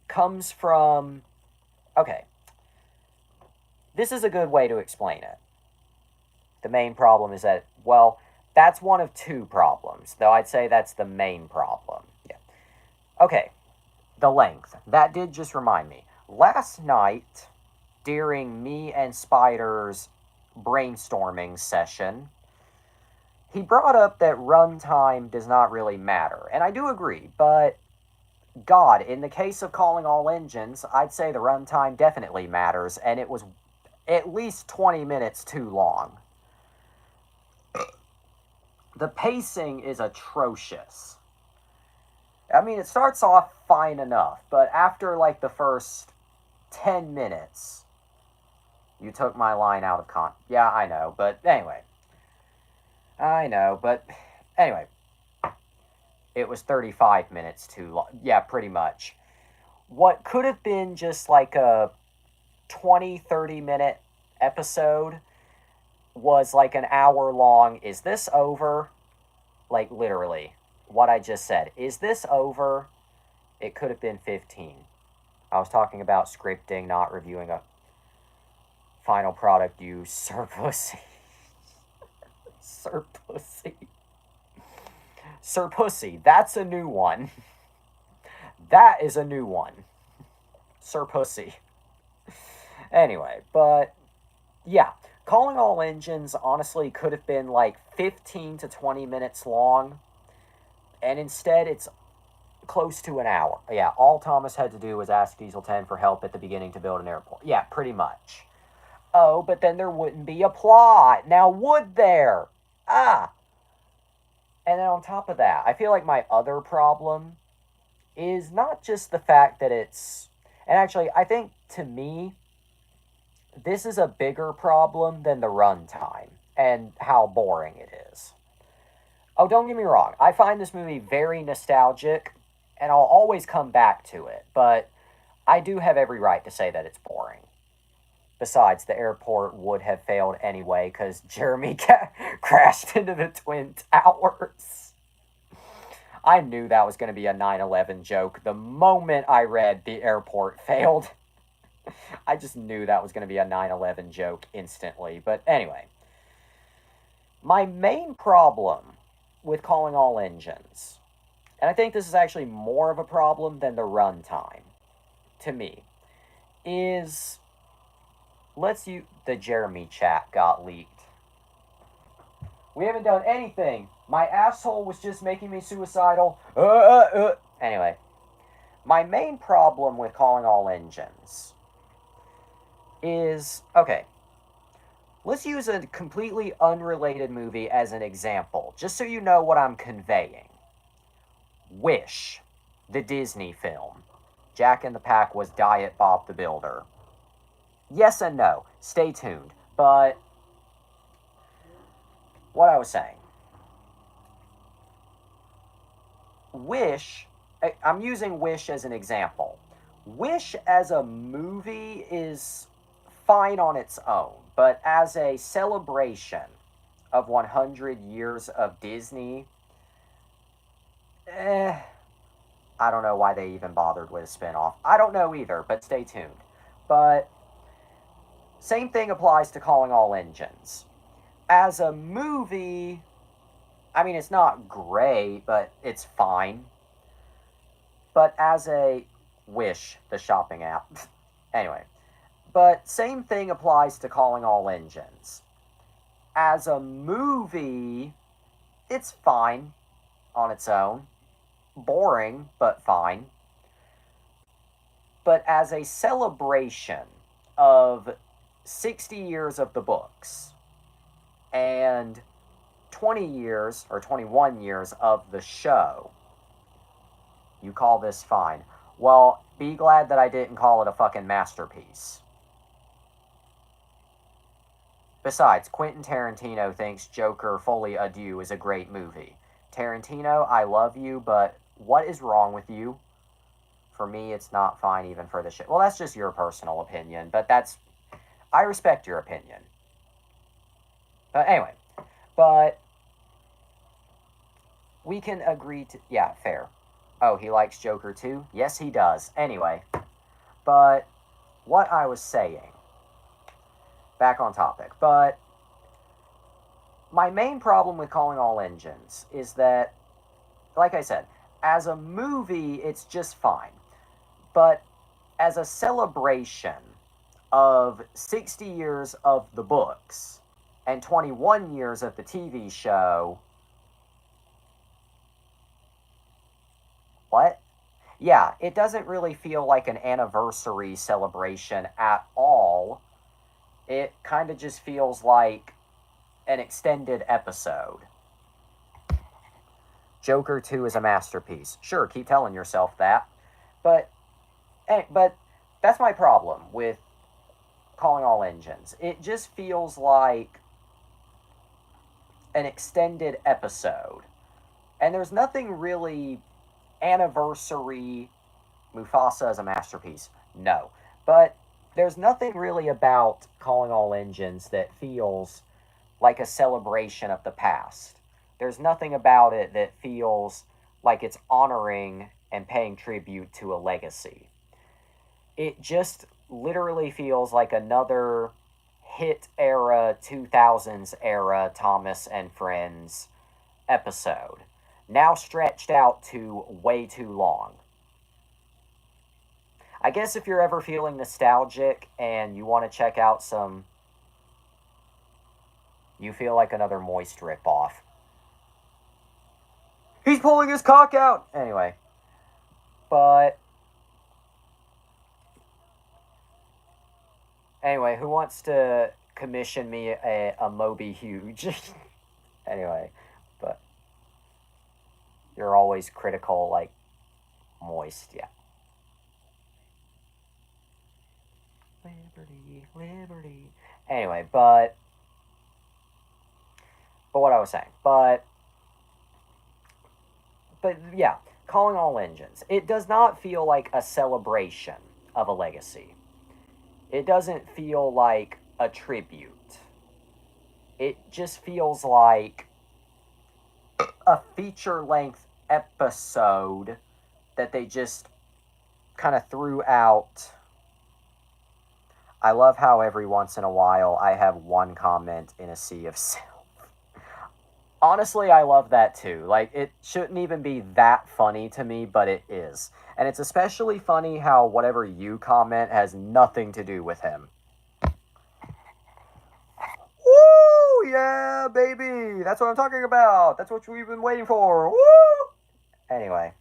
comes from... Okay. This is a good way to explain it. The main problem is that, well, that's one of 2 problems, though I'd say that's the main problem. Yeah. Okay. The length. That did just remind me. Last night, during me and Spider's brainstorming session, he brought up that runtime does not really matter. And I do agree, but God, in the case of calling all engines, I'd say the runtime definitely matters, and it was at least 20 minutes too long. The pacing is atrocious. I mean, it starts off fine enough, but after, like, the first 10 minutes, you took my line out of Yeah, I know, but anyway. Anyway. It was 35 minutes too long. Yeah, pretty much. What could have been just like a 20, 30-minute episode was like an hour long. Is this over? Like, literally. What I just said. Is this over? It could have been 15. I was talking about scripting, not reviewing a final product, you surpussy. Surpussy. That's a new one. That is a new one. Surpussy. Anyway, but yeah, calling all engines honestly could have been like 15 to 20 minutes long, and instead it's close to an hour. Yeah, all Thomas had to do was ask Diesel 10 for help at the beginning to build an airport. Yeah, pretty much. Oh, but then there wouldn't be a plot. Now, would there? And then on top of that, I feel like my other problem is not just the fact that it's... And actually, I think, to me, this is a bigger problem than the runtime and how boring it is. Oh, don't get me wrong. I find this movie very nostalgic, and I'll always come back to it, but I do have every right to say that it's boring. Besides, the airport would have failed anyway because Jeremy crashed into the Twin Towers. I knew that was going to be a 9/11 joke the moment I read the airport failed. I just knew that was going to be a 9/11 joke instantly. But anyway, my main problem with calling all engines, and I think this is actually more of a problem than the runtime to me, is the Jeremy chat got leaked. We haven't done anything. My asshole was just making me suicidal. Anyway, my main problem with calling all engines is, okay, let's use a completely unrelated movie as an example, just so you know what I'm conveying. Wish, the Disney film. Jack in the Pack was Diet Bob the Builder. Yes and no. Stay tuned. But what I was saying. Wish, I'm using Wish as an example. Wish as a movie is fine on its own, but as a celebration of 100 years of Disney, I don't know why they even bothered with a spinoff. I don't know either, but stay tuned. But same thing applies to Calling All Engines. As a movie, I mean, it's not great, but it's fine. But as a Wish, the shopping app. Anyway, but same thing applies to Calling All Engines. As a movie, it's fine on its own. Boring, but fine. But as a celebration of 60 years of the books and 20 years or 21 years of the show, you call this fine. Well, be glad that I didn't call it a fucking masterpiece. Besides, Quentin Tarantino thinks Joker Fully Adieu is a great movie. Tarantino, I love you, but what is wrong with you? For me, it's not fine even for the shit. Well, that's just your personal opinion, but I respect your opinion. But anyway, but we can agree to, yeah, fair. Oh, he likes Joker too? Yes, he does. Anyway, but what I was saying, back on topic, but my main problem with Calling All Engines is that, like I said, as a movie, it's just fine. But as a celebration of 60 years of the books and 21 years of the TV show, what? Yeah, it doesn't really feel like an anniversary celebration at all. It kind of just feels like an extended episode. Joker 2 is a masterpiece. Sure, keep telling yourself that. But that's my problem with Calling All Engines. It just feels like an extended episode. And there's nothing really anniversary. Mufasa is a masterpiece. No. But there's nothing really about Calling All Engines that feels like a celebration of the past. There's nothing about it that feels like it's honoring and paying tribute to a legacy. It just literally feels like another hit era, 2000s era Thomas and Friends episode. Now stretched out to way too long. I guess if you're ever feeling nostalgic and you want to check out some. You feel like another Moist ripoff. He's pulling his cock out! Anyway. But. Anyway, who wants to commission me a Moby Huge? Anyway, but. You're always critical, like, Moist, yeah. Liberty, liberty. Anyway, but what I was saying, but yeah, Calling All Engines. It does not feel like a celebration of a legacy. It doesn't feel like a tribute. It just feels like a feature-length episode that they just kind of threw out. I love how every once in a while I have one comment in a sea of self. Honestly, I love that too. Like, it shouldn't even be that funny to me, but it is. And it's especially funny how whatever you comment has nothing to do with him. Woo! Yeah, baby! That's what I'm talking about! That's what we've been waiting for! Woo! Anyway.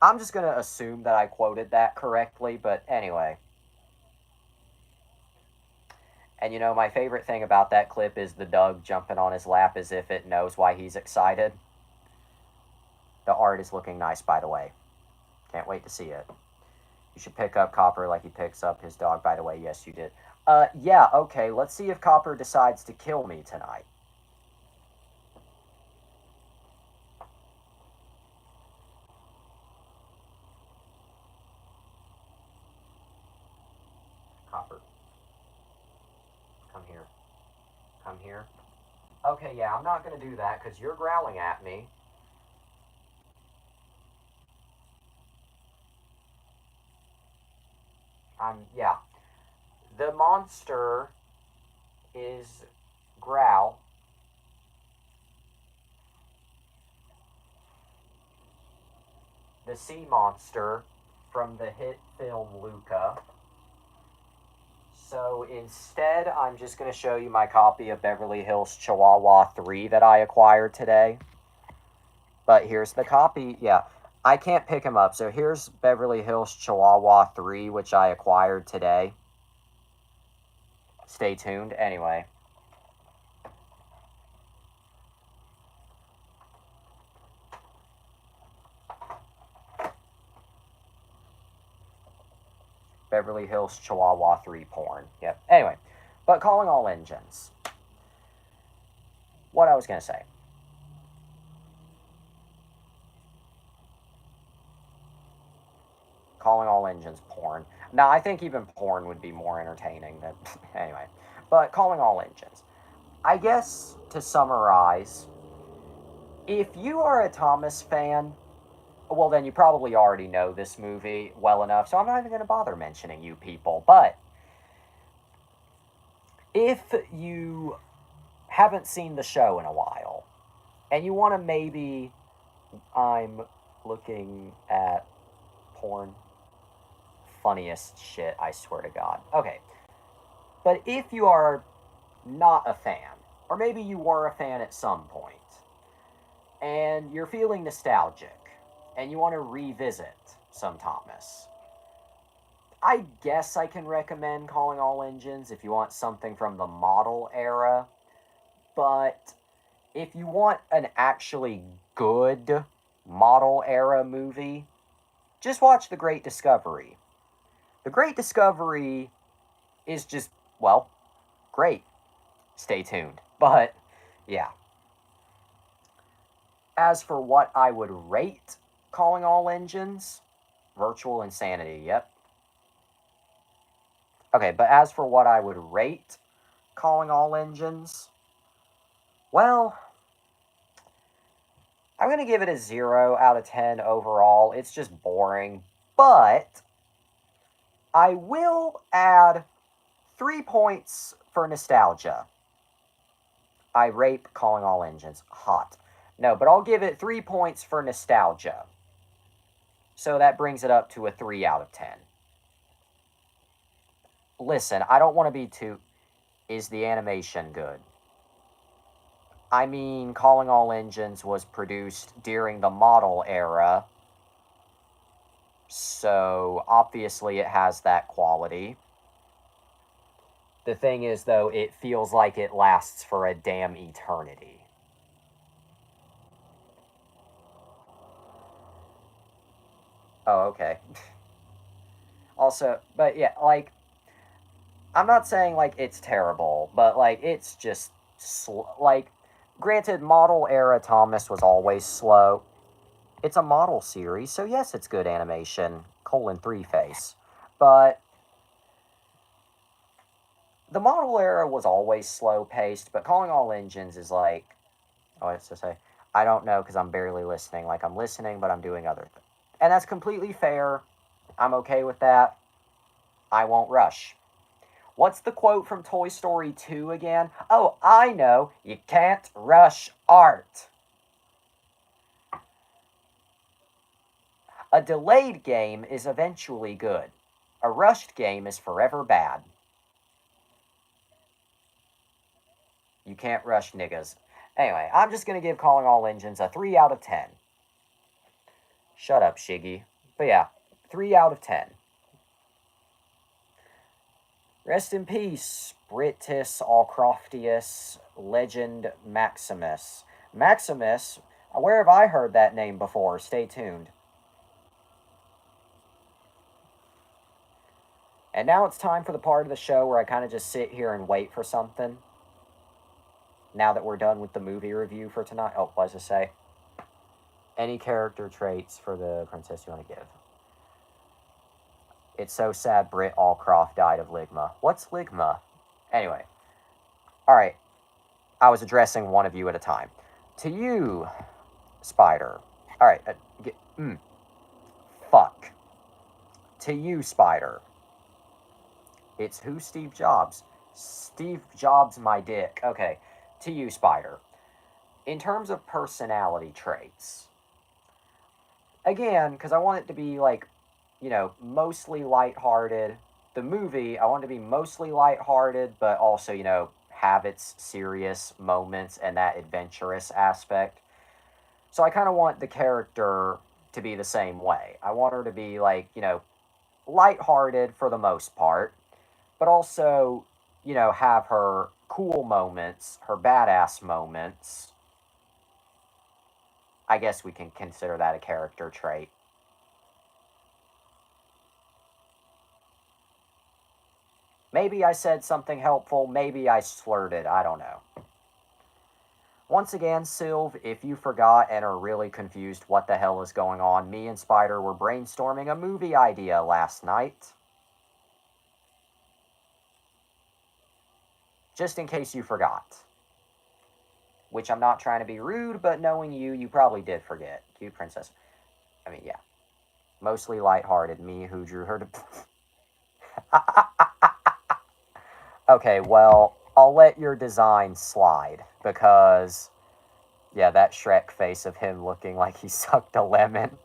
I'm just gonna assume that I quoted that correctly, but anyway. And you know, my favorite thing about that clip is the dog jumping on his lap as if it knows why he's excited. The art is looking nice, by the way. Can't wait to see it. You should pick up Copper like he picks up his dog, by the way. Yes, you did. Yeah, okay, let's see if Copper decides to kill me tonight. Copper. Come here. Come here. Okay, yeah, I'm not gonna do that because you're growling at me. Yeah. The monster is Growl. The sea monster from the hit film Luca. So instead, I'm just going to show you my copy of Beverly Hills Chihuahua 3 that I acquired today. But here's the copy. Yeah, I can't pick him up. So here's Beverly Hills Chihuahua 3, which I acquired today. Stay tuned. Anyway. Beverly Hills Chihuahua 3 porn. Yep. Anyway, but calling all engines. What I was going to say. Calling all engines porn. Now, I think even porn would be more entertaining than... Anyway. But calling all engines. I guess, to summarize, if you are a Thomas fan, well, then you probably already know this movie well enough, so I'm not even going to bother mentioning you people. But if you haven't seen the show in a while, and you want to maybe... I'm looking at porn. Funniest shit, I swear to God. Okay. But if you are not a fan, or maybe you were a fan at some point, and you're feeling nostalgic, and you want to revisit some Thomas, I guess I can recommend Calling All Engines if you want something from the model era. But if you want an actually good model era movie, just watch The Great Discovery. The Great Discovery is just, well, great. Stay tuned. But, yeah. As for what I would rate Calling All Engines, virtual insanity, yep. Okay, but as for what I would rate Calling All Engines, well, I'm going to give it a 0 out of 10 overall. It's just boring. But I will add 3 points for nostalgia. I rape Calling All Engines. Hot. No, but I'll give it 3 points for nostalgia. So that brings it up to a 3 out of 10. Listen, I don't want to be too... Is the animation good? I mean, Calling All Engines was produced during the model era. So, obviously it has that quality. The thing is, though, it feels like it lasts for a damn eternity. Oh, okay. Also, but yeah, like, I'm not saying, like, it's terrible, but, like, it's just, like, granted, model era Thomas was always slow. It's a model series, so yes, it's good animation, 3 face. But the model era was always slow paced, but Calling All Engines is like, oh, it's to say, I don't know because I'm barely listening. Like, I'm listening, but I'm doing other things. And that's completely fair. I'm okay with that. I won't rush. What's the quote from Toy Story 2 again? Oh, I know. You can't rush art. A delayed game is eventually good. A rushed game is forever bad. You can't rush niggas. Anyway, I'm just going to give Calling All Engines a 3 out of 10. Shut up, Shiggy. But yeah, 3 out of 10. Rest in peace, Britus Alcroftius Legend Maximus. Maximus, where have I heard that name before? Stay tuned. And now it's time for the part of the show where I kind of just sit here and wait for something. Now that we're done with the movie review for tonight. Oh, what does it say? Any character traits for the princess you want to give? It's so sad Britt Allcroft died of ligma. What's ligma? Anyway. Alright. I was addressing one of you at a time. To you, Spider. Alright. Fuck. To you, Spider. It's who, Steve Jobs? Steve Jobs, my dick. Okay. To you, Spider. In terms of personality traits, again, because I want it to be like, you know, mostly lighthearted. The movie, I want it to be mostly lighthearted, but also, you know, have its serious moments and that adventurous aspect. So I kind of want the character to be the same way. I want her to be like, you know, lighthearted for the most part, but also, you know, have her cool moments, her badass moments. I guess we can consider that a character trait. Maybe I said something helpful, maybe I slurred it, I don't know. Once again, Sylv, if you forgot and are really confused what the hell is going on, me and Spider were brainstorming a movie idea last night. Just in case you forgot. Which I'm not trying to be rude, but knowing you, you probably did forget. Cute princess. I mean, yeah. Mostly lighthearted, me who drew her to... Okay, well, I'll let your design slide, because... Yeah, that Shrek face of him looking like he sucked a lemon.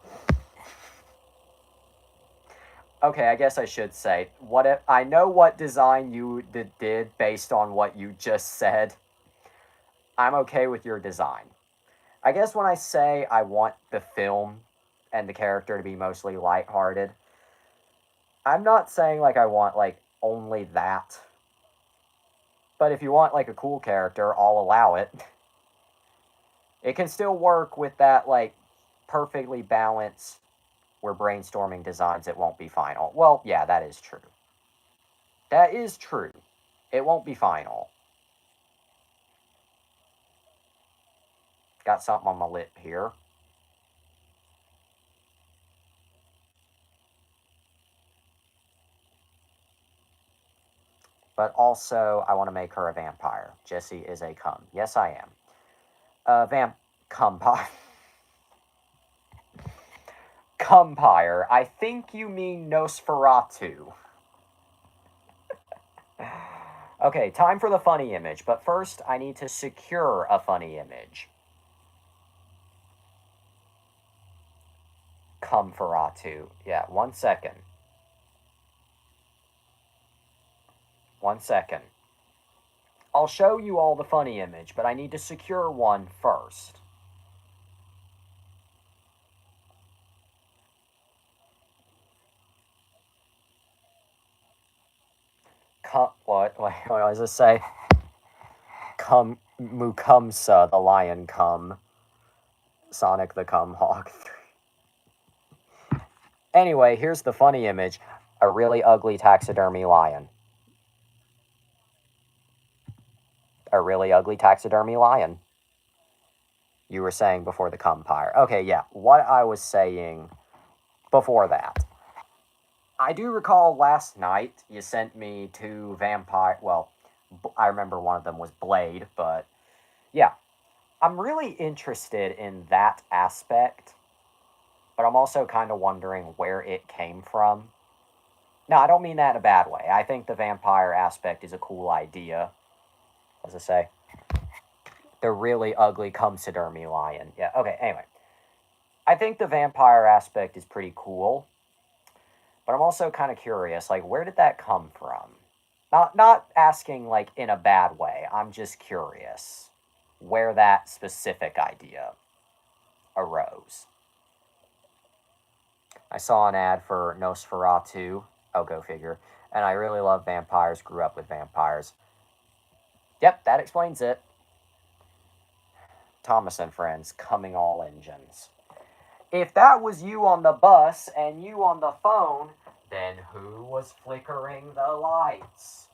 Okay, I guess I should say, what if I know what design you did based on what you just said. I'm okay with your design. I guess when I say I want the film and the character to be mostly lighthearted, I'm not saying like I want like only that. But if you want like a cool character, I'll allow it. It can still work with that like perfectly balanced, we're brainstorming designs, it won't be final. Well, yeah, that is true. That is true. It won't be final. Got something on my lip here. But also, I want to make her a vampire. Jessie is a cum. Yes, I am. Cumpire. Cumpire. I think you mean Nosferatu. Okay, time for the funny image. But first, I need to secure a funny image. Cumferatu. Yeah, 1 second. 1 second. I'll show you all the funny image, but I need to secure one first. What does it say? Mukumsa, the lion cum. Sonic the Cum Hawk 3. Anyway, here's the funny image. A really ugly taxidermy lion. A really ugly taxidermy lion. You were saying before the Cumpire. Okay, yeah. What I was saying before that. I do recall last night you sent me two vampire. Well, I remember one of them was Blade, but yeah, I'm really interested in that aspect, but I'm also kind of wondering where it came from. No, I don't mean that in a bad way. I think the vampire aspect is a cool idea. As I say, the really ugly Cumsidermy lion. Yeah, okay, anyway. I think the vampire aspect is pretty cool, but I'm also kind of curious, like, where did that come from? Not asking, like, in a bad way. I'm just curious where that specific idea arose. I saw an ad for Nosferatu. Oh, go figure. And I really love vampires, grew up with vampires. Yep, that explains it. Thomas and Friends, coming all engines. If that was you on the bus and you on the phone, then who was flickering the lights?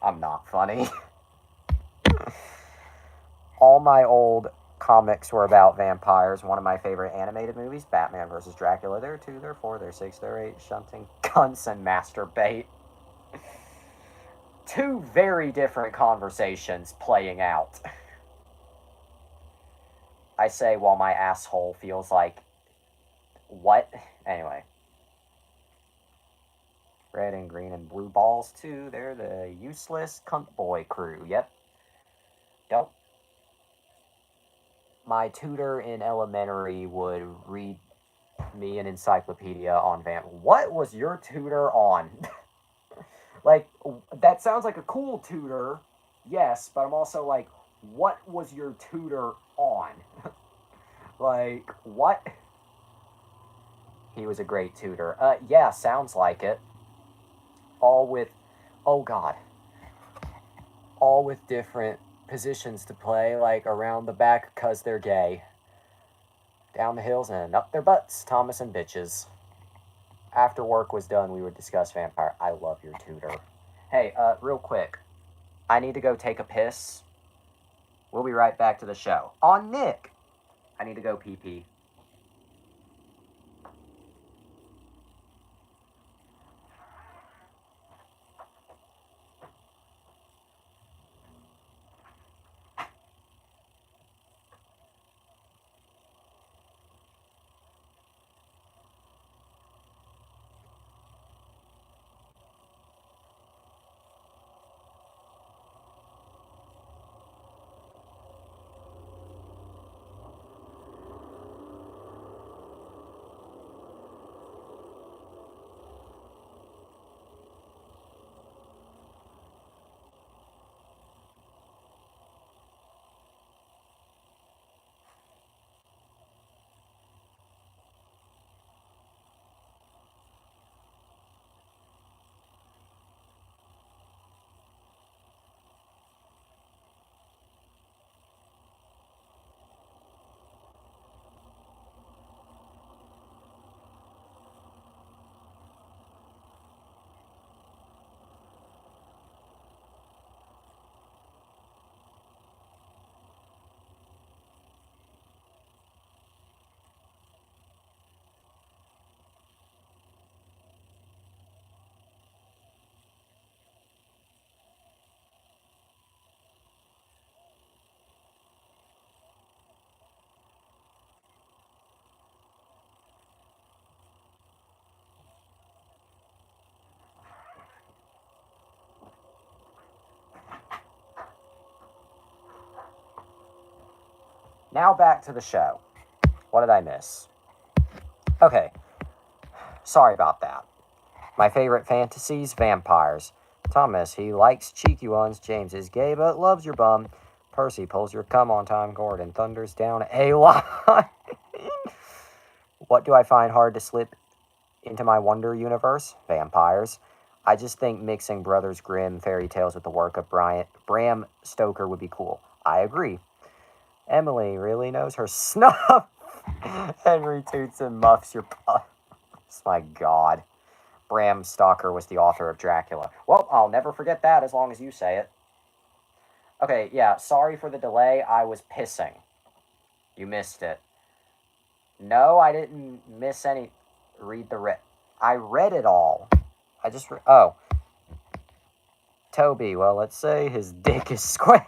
I'm not funny. All my old comics were about vampires. One of my favorite animated movies, Batman vs. Dracula. There are 2, there are 4, there are 6, there are 8, shunting guns and masturbate. 2 very different conversations playing out. I say while my asshole feels like... What? Anyway. Red and green and blue balls, too. They're the useless cunt boy crew. Yep. Yep. My tutor in elementary would read me an encyclopedia on What was your tutor on? Like, that sounds like a cool tutor, yes, but I'm also like, what was your tutor on? Like, what? He was a great tutor. Yeah, sounds like it. All with, oh god, all with different positions to play, like around the back because they're gay. Down the hills and up their butts, Thomas and bitches. After work was done, we would discuss vampire. I love your tutor. Hey, real quick. I need to go take a piss. We'll be right back to the show. On Nick! I need to go pee-pee. Now back to the show. What did I miss? Okay. Sorry about that. My favorite fantasies, vampires. Thomas, he likes cheeky ones. James is gay but loves your bum. Percy pulls your cum on time cord and thunders down a line. What do I find hard to slip into my wonder universe? Vampires. I just think mixing Brothers Grimm fairy tales with the work of Bram Stoker would be cool. I agree. Emily really knows her snuff. Henry toots and muffs your puffs. My god. Bram Stoker was the author of Dracula. Well, I'll never forget that as long as you say it. Okay, yeah, sorry for the delay. I was pissing. You missed it. No, I didn't miss any. Read the I read it all. I just. Oh. Toby, well, let's say his dick is square.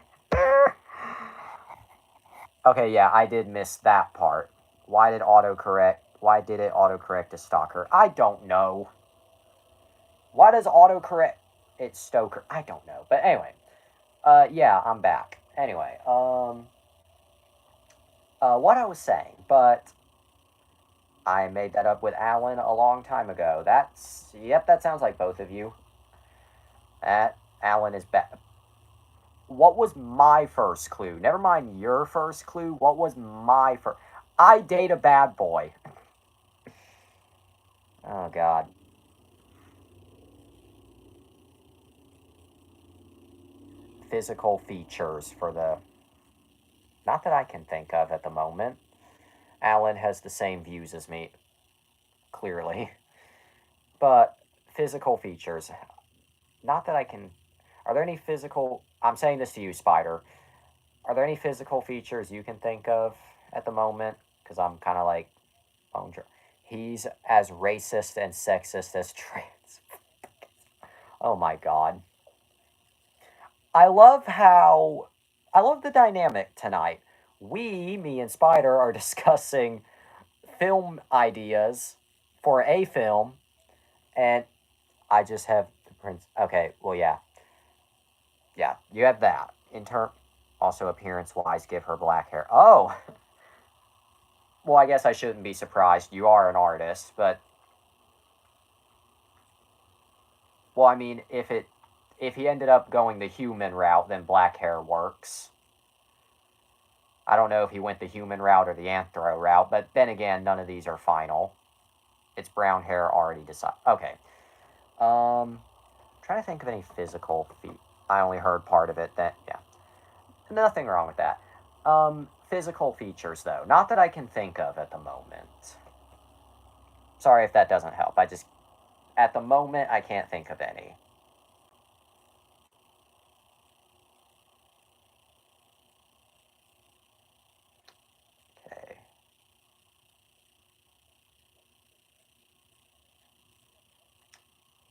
Okay, yeah, I did miss that part. Why did it autocorrect to Stalker? I don't know. Why does autocorrect it's Stoker? I don't know. But anyway, yeah, I'm back. Anyway, what I was saying, but I made that up with Alan a long time ago. Yep, that sounds like both of you. That Alan is back. What was my first clue? Never mind your first clue. What was my first? I date a bad boy. Oh, God. Physical features for the... Not that I can think of at the moment. Alan has the same views as me, clearly. But physical features. Not that I can... Are there any physical... I'm saying this to you, Spider. Are there any physical features you can think of at the moment? Because I'm kind of like... He's as racist and sexist as trans. Oh my God. I love the dynamic tonight. Me and Spider, are discussing film ideas for a film, and I just have the prince. Okay, well, yeah. Yeah, you have that. Also appearance-wise, give her black hair. Oh! Well, I guess I shouldn't be surprised. You are an artist, but... Well, I mean, if he ended up going the human route, then black hair works. I don't know if he went the human route or the anthro route, but then again, none of these are final. It's brown hair already decided. Okay. Trying to think of any physical feat. I only heard part of it. Yeah. Nothing wrong with that. Physical features, though. Not that I can think of at the moment. Sorry if that doesn't help. At the moment, I can't think of any. Okay.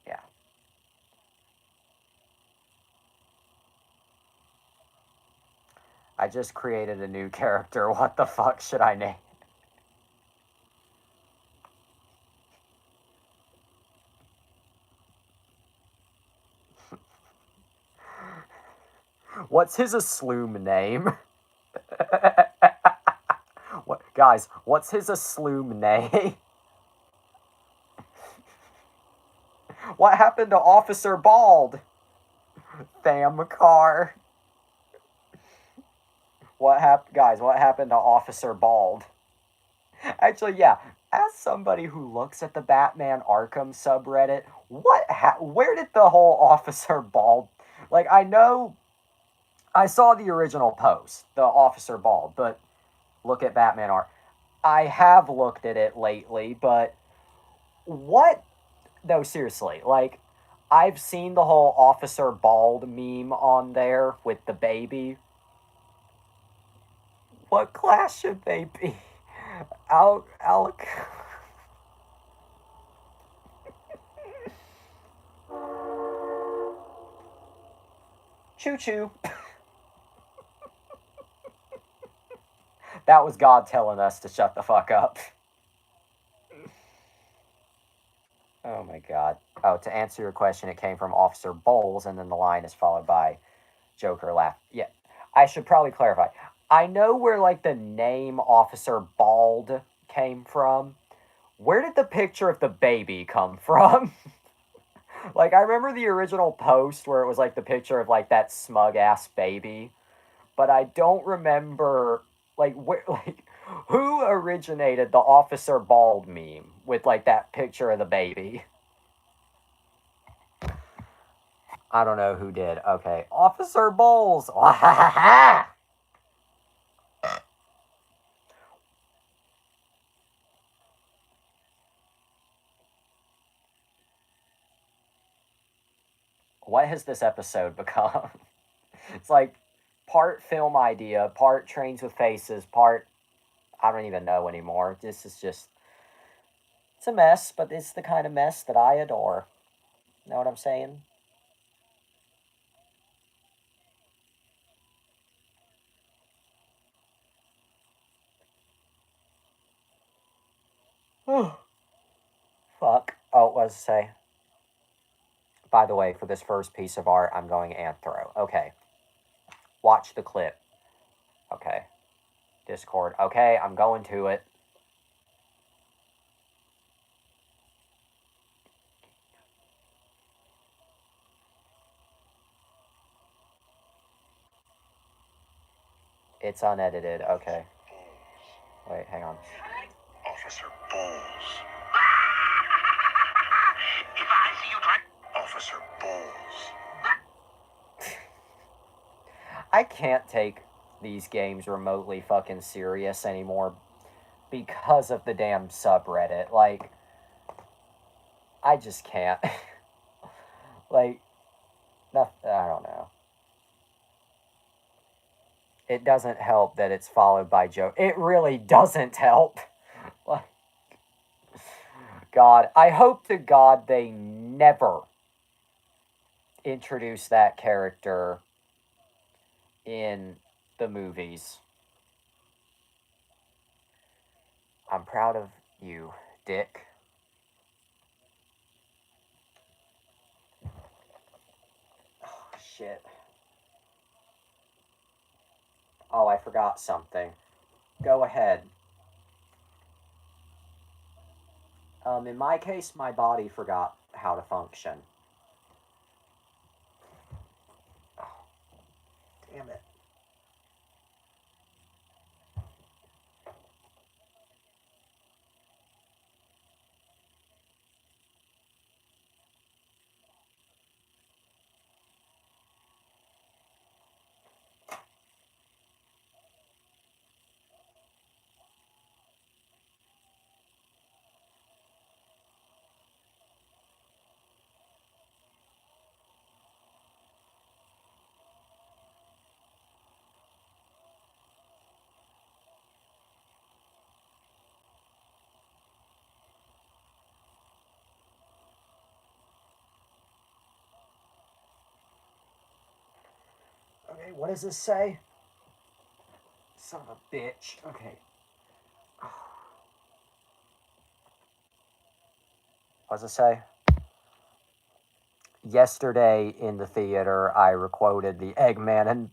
Yeah. I just created a new character. What the fuck should I name? What's his aslume name? Guys, what's his aslume name? What happened to Officer Bald? Thamcar. What happened to Officer Bald? Actually, yeah. As somebody who looks at the Batman Arkham subreddit, where did the whole Officer Bald... Like, I know... I saw the original post, the Officer Bald, but look at Batman Arkham. I have looked at it lately, but what? No, seriously, like, I've seen the whole Officer Bald meme on there with the baby. What class should they be? Alec. Choo choo. That was God telling us to shut the fuck up. Oh my God. Oh, to answer your question, it came from Officer Bowles, and then the line is followed by Joker laugh. Yeah, I should probably clarify. I know where, like, the name Officer Bald came from. Where did the picture of the baby come from? Like, I remember the original post where it was, like, the picture of, like, that smug-ass baby. But I don't remember, like, who originated the Officer Bald meme with, like, that picture of the baby? I don't know who did. Okay. Officer Bowles. What has this episode become? It's like part film idea, part Trains with Faces, part I don't even know anymore. This is just it's a mess, but it's the kind of mess that I adore. Know what I'm saying? Fuck. Oh, what was I say? By the way, for this first piece of art, I'm going anthro. Okay. Watch the clip. Okay. Discord. Okay, I'm going to it. It's unedited. Okay. Wait, hang on. Officer Bowles. If I see you try... Officer Bowles. I can't take these games remotely fucking serious anymore because of the damn subreddit. Like, I just can't. Like, I don't know. It doesn't help that it's followed by joke. It really doesn't help. Like, God, I hope to God they never introduce that character in the movies. I'm proud of you, Dick. Oh, shit. Oh, I forgot something. Go ahead. In my case, my body forgot how to function. Oh, damn it. Okay, what does this say? Son of a bitch. Okay. What does it say? Yesterday in the theater, I quoted the Eggman, and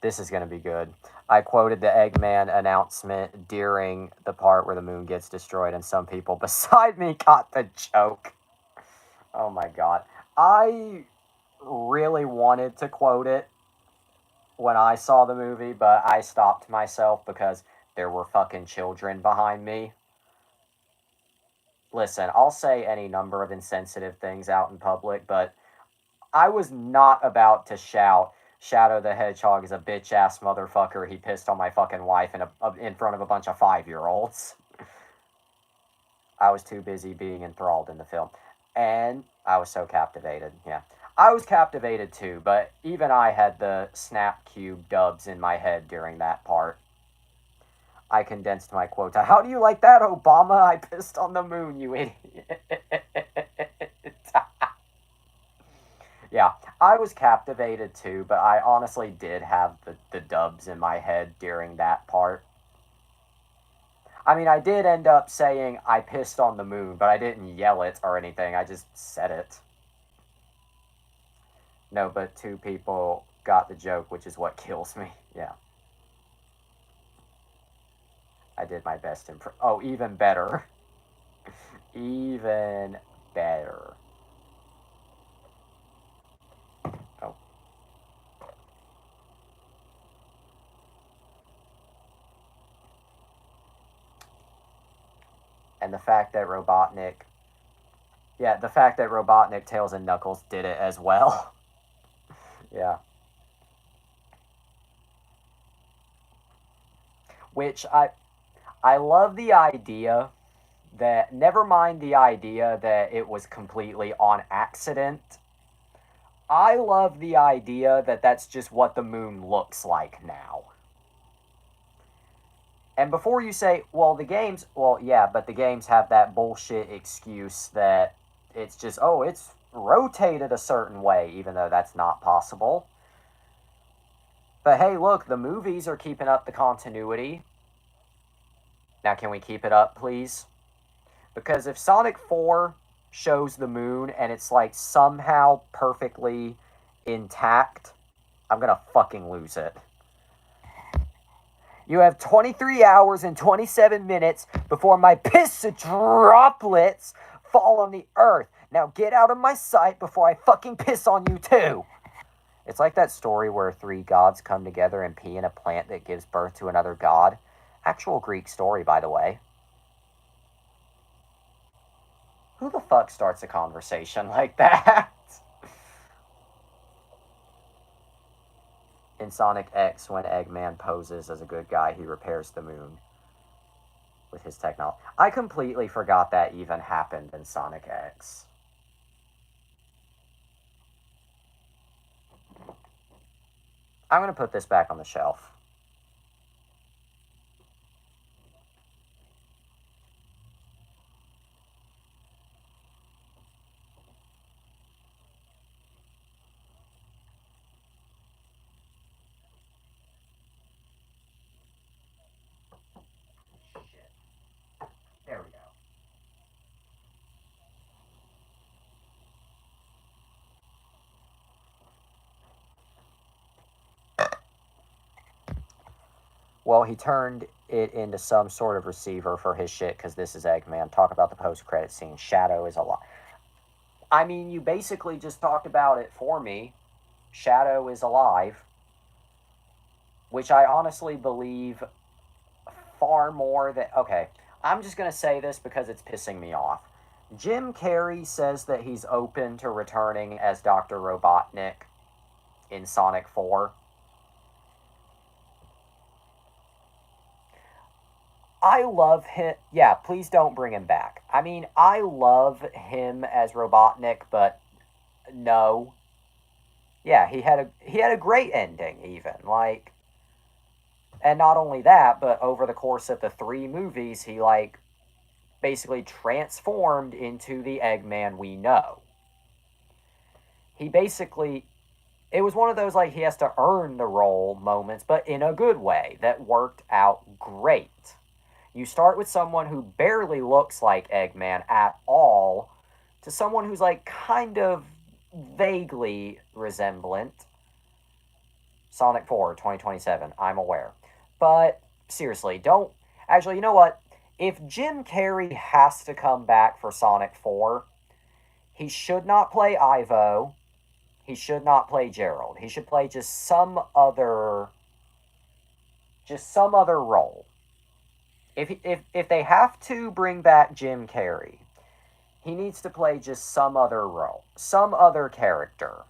this is going to be good. I quoted the Eggman announcement during the part where the moon gets destroyed, and some people beside me got the joke. Oh my god. I really wanted to quote it when I saw the movie, but I stopped myself because there were fucking children behind me. Listen, I'll say any number of insensitive things out in public, but I was not about to shout, Shadow the Hedgehog is a bitch ass motherfucker. He pissed on my fucking wife in front of a bunch of 5-year-olds. I was too busy being enthralled in the film. And I was so captivated. Yeah. I was captivated too, but even I had the Snap Cube dubs in my head during that part. I condensed my quota. How do you like that, Obama? I pissed on the moon, you idiot. Yeah, I was captivated too, but I honestly did have the dubs in my head during that part. I mean, I did end up saying I pissed on the moon, but I didn't yell it or anything. I just said it. No, but 2 people got the joke, which is what kills me. Yeah. I did my best Oh, even better. Even better. Oh. And the fact that Robotnik. Yeah, the fact that Robotnik, Tails, and Knuckles did it as well. Yeah. Which I love the idea that never mind the idea that it was completely on accident. I love the idea that that's just what the moon looks like now. And before you say, well, the games, well, yeah, but the games have that bullshit excuse that it's just, oh, it's rotated a certain way, even though that's not possible. But hey, look, the movies are keeping up the continuity. Now, can we keep it up, please? Because if Sonic 4 shows the moon and it's like somehow perfectly intact, I'm gonna fucking lose it. You have 23 hours and 27 minutes before my piss droplets fall on the earth. Now get out of my sight before I fucking piss on you too. It's like that story where three gods come together and pee in a plant that gives birth to another god. Actual Greek story, by the way. Who the fuck starts a conversation like that? In Sonic X, when Eggman poses as a good guy, he repairs the moon with his technology. I completely forgot that even happened in Sonic X. I'm going to put this back on the shelf. Shit. There we go. Well, he turned it into some sort of receiver for his shit because this is Eggman. Talk about the post-credit scene. Shadow is alive. I mean, you basically just talked about it for me. Shadow is alive, which I honestly believe far more than. Okay, I'm just going to say this because it's pissing me off. Jim Carrey says that he's open to returning as Dr. Robotnik in Sonic 4. I love him. Yeah, please don't bring him back. I mean, I love him as Robotnik, but no. Yeah, he had a great ending even. Like, and not only that, but over the course of the 3 movies, he like basically transformed into the Eggman we know. He basically, it was one of those like he has to earn the role moments, but in a good way that worked out great. You start with someone who barely looks like Eggman at all to someone who's like kind of vaguely resemblant. Sonic 4 2027, I'm aware. But seriously, don't. Actually, you know what? If Jim Carrey has to come back for Sonic 4, he should not play Ivo. He should not play Gerald. He should play just some other role. If they have to bring back Jim Carrey, he needs to play just some other role, some other character.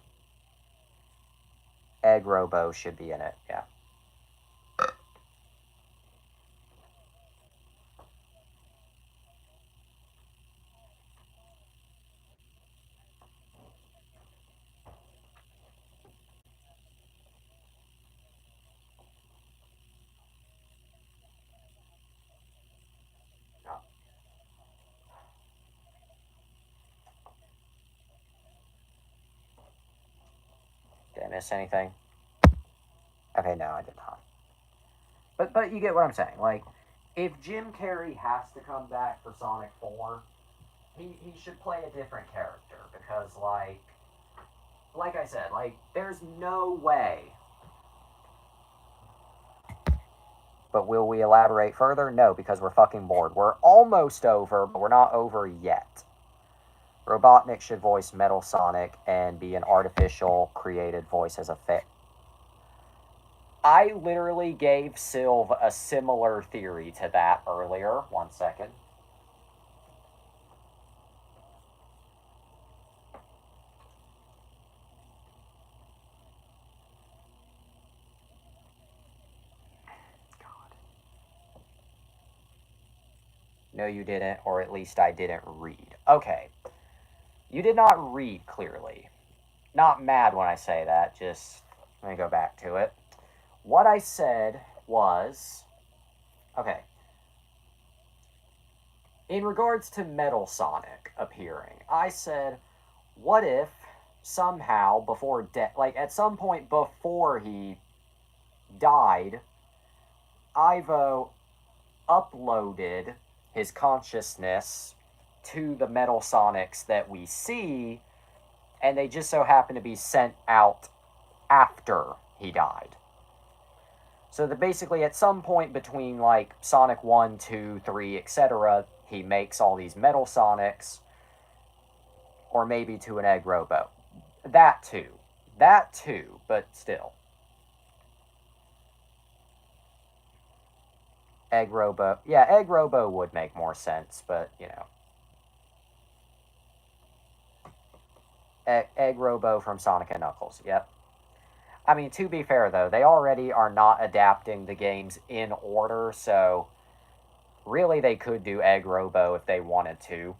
Egg Robo should be in it. Yeah. Did I miss anything? Okay, no, I did not. But you get what I'm saying. Like, if Jim Carrey has to come back for Sonic 4, he should play a different character because like I said, like there's no way. But will we elaborate further? No, because we're fucking bored. We're almost over, but we're not over yet. Robotnik should voice Metal Sonic and be an artificial created voice as a fit. I literally gave Sylv a similar theory to that earlier. 1 second. God. No, you didn't, or at least I didn't read. Okay. You did not read clearly. not mad when I say that, just let me go back to it. What I said was, okay, in regards to Metal Sonic appearing, I said, what if somehow before like at some point before he died, Ivo uploaded his consciousness to the Metal Sonics that we see, and they just so happen to be sent out after he died. So that basically at some point between like Sonic 1, 2, 3, etc., he makes all these Metal Sonics, or maybe to an Egg Robo. That too, but still. Egg Robo. Yeah, Egg Robo would make more sense, but, you know. Egg Robo from Sonic and Knuckles, yep. I mean, to be fair, though, they already are not adapting the games in order, so really they could do Egg Robo if they wanted to.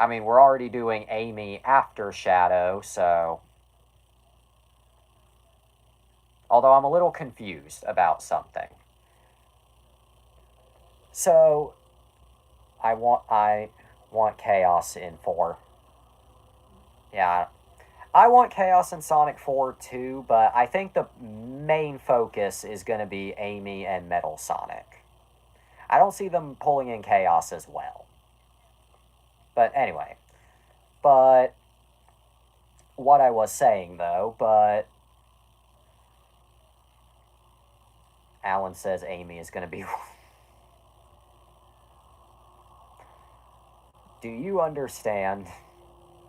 I mean, we're already doing Amy after Shadow, so... Although I'm a little confused about something. So, I want Chaos in 4. Yeah, I want Chaos in Sonic 4 too, but I think the main focus is going to be Amy and Metal Sonic. I don't see them pulling in Chaos as well. But anyway. But what I was saying though, but Alan says Amy is going to be... Do you understand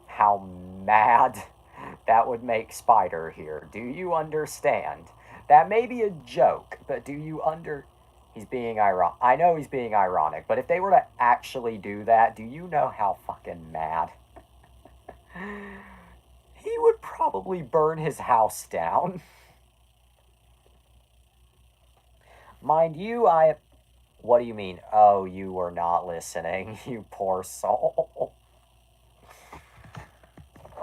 how mad that would make Spider here? Do you understand? That may be a joke, but do you He's being ironic. I know he's being ironic, but if they were to actually do that, do you know how fucking mad? He would probably burn his house down. Mind you, What do you mean? Oh, you were not listening, you poor soul.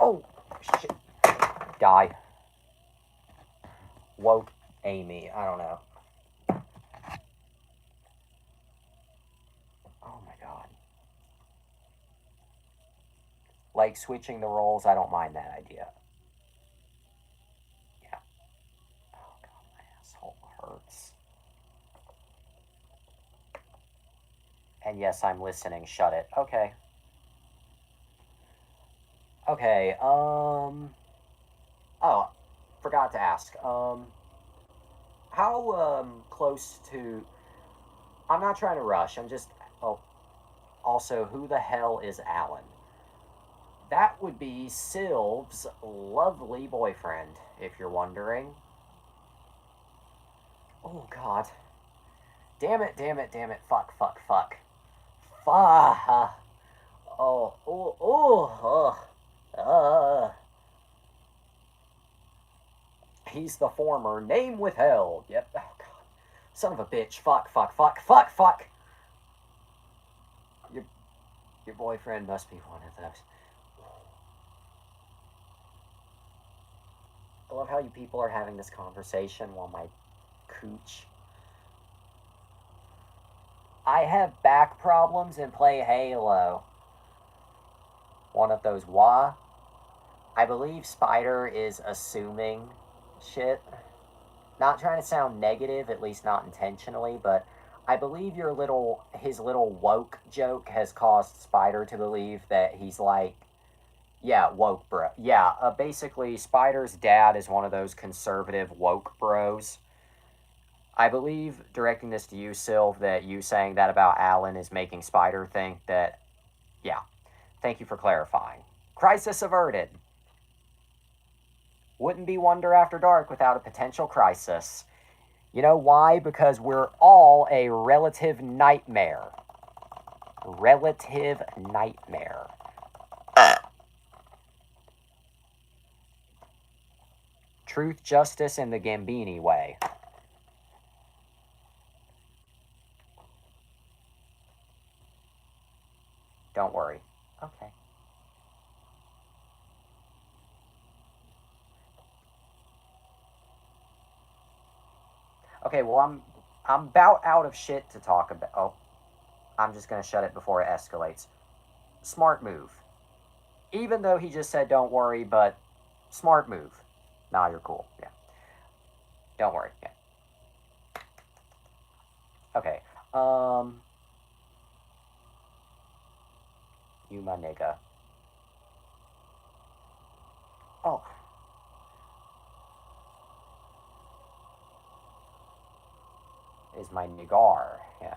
Oh, shit. Die. Woke Amy. I don't know. Oh my god. Like switching the roles, I don't mind that idea. Yeah. Oh god, my asshole hurts. And yes, I'm listening. Shut it. Okay. Okay, Oh, forgot to ask. How, close to... I'm not trying to rush, I'm just... Oh, also, who the hell is Alan? That would be Sylve's lovely boyfriend, if you're wondering. Oh, God. Damn it, damn it, damn it. Fuck, fuck, fuck. Fuck. Oh, oh, oh, He's the former name withheld. Yep. Oh, God. Son of a bitch. Fuck, fuck, fuck, fuck, fuck. Your boyfriend must be one of those. I love how you people are having this conversation while my cooch... I have back problems and play Halo. One of those wah. I believe Spider is assuming shit. Not trying to sound negative, at least not intentionally, but I believe his little woke joke has caused Spider to believe that he's like, yeah, woke bro. Yeah, basically Spider's dad is one of those conservative woke bros. I believe, directing this to you, Sylve, that you saying that about Alan is making Spider think that, yeah. Thank you for clarifying. Crisis averted. Wouldn't be Wonder After Dark without a potential crisis. You know why? Because we're all a relative nightmare. Relative nightmare. Truth, justice, and the Gambini way. Don't worry. Okay. Okay, well, I'm about out of shit to talk about. Oh, I'm just gonna shut it before it escalates. Smart move. Even though he just said don't worry, but smart move. Nah, you're cool. Yeah. Don't worry. Yeah. Okay. You my nigga. Oh. Is my niggar. Yeah.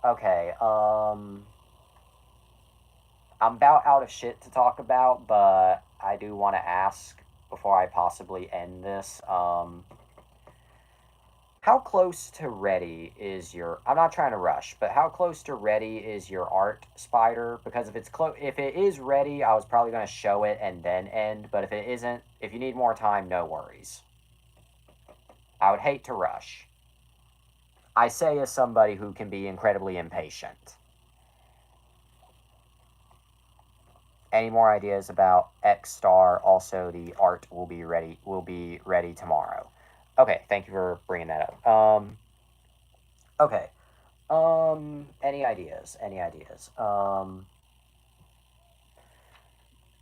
Okay, I'm about out of shit to talk about, but I do want to ask before I possibly end this. How close to ready is your? I'm not trying to rush, but how close to ready is your art, Spider? Because if it is ready, I was probably going to show it and then end. But if it isn't, if you need more time, no worries. I would hate to rush. I say as somebody who can be incredibly impatient. Any more ideas about X Star? Also, the art will be ready tomorrow. Okay, thank you for bringing that up. Okay. Any ideas? Any ideas?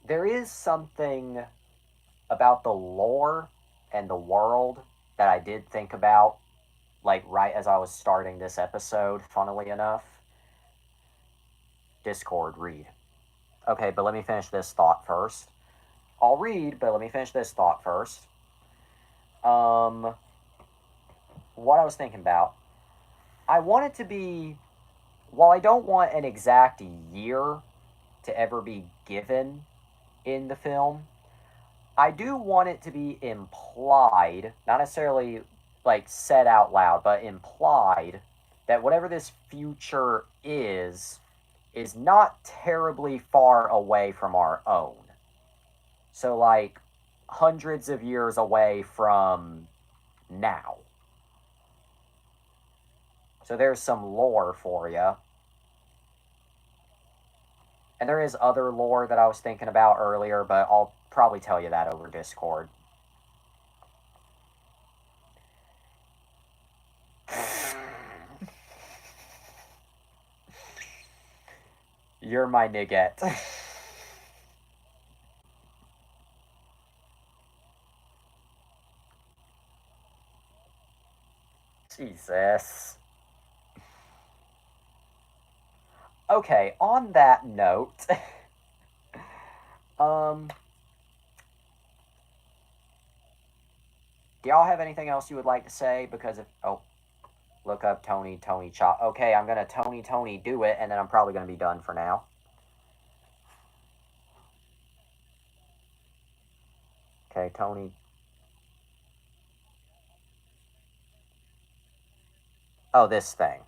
There is something about the lore and the world that I did think about, like right as I was starting this episode, funnily enough. Discord, read. Okay, but let me finish this thought first. I'll read, but let me finish this thought first. What I was thinking about, I want it to be, while I don't want an exact year to ever be given in the film, I do want it to be implied, not necessarily like said out loud, but implied that whatever this future is not terribly far away from our own. So, like, hundreds of years away from now. So there's some lore for you. And there is other lore that I was thinking about earlier, but I'll probably tell you that over Discord. You're my nigget. Jesus. Okay, on that note, do y'all have anything else you would like to say? Because if, oh, look up Tony Chop. Okay, I'm gonna Tony do it, and then I'm probably gonna be done for now. Okay, Tony. Oh, this thing.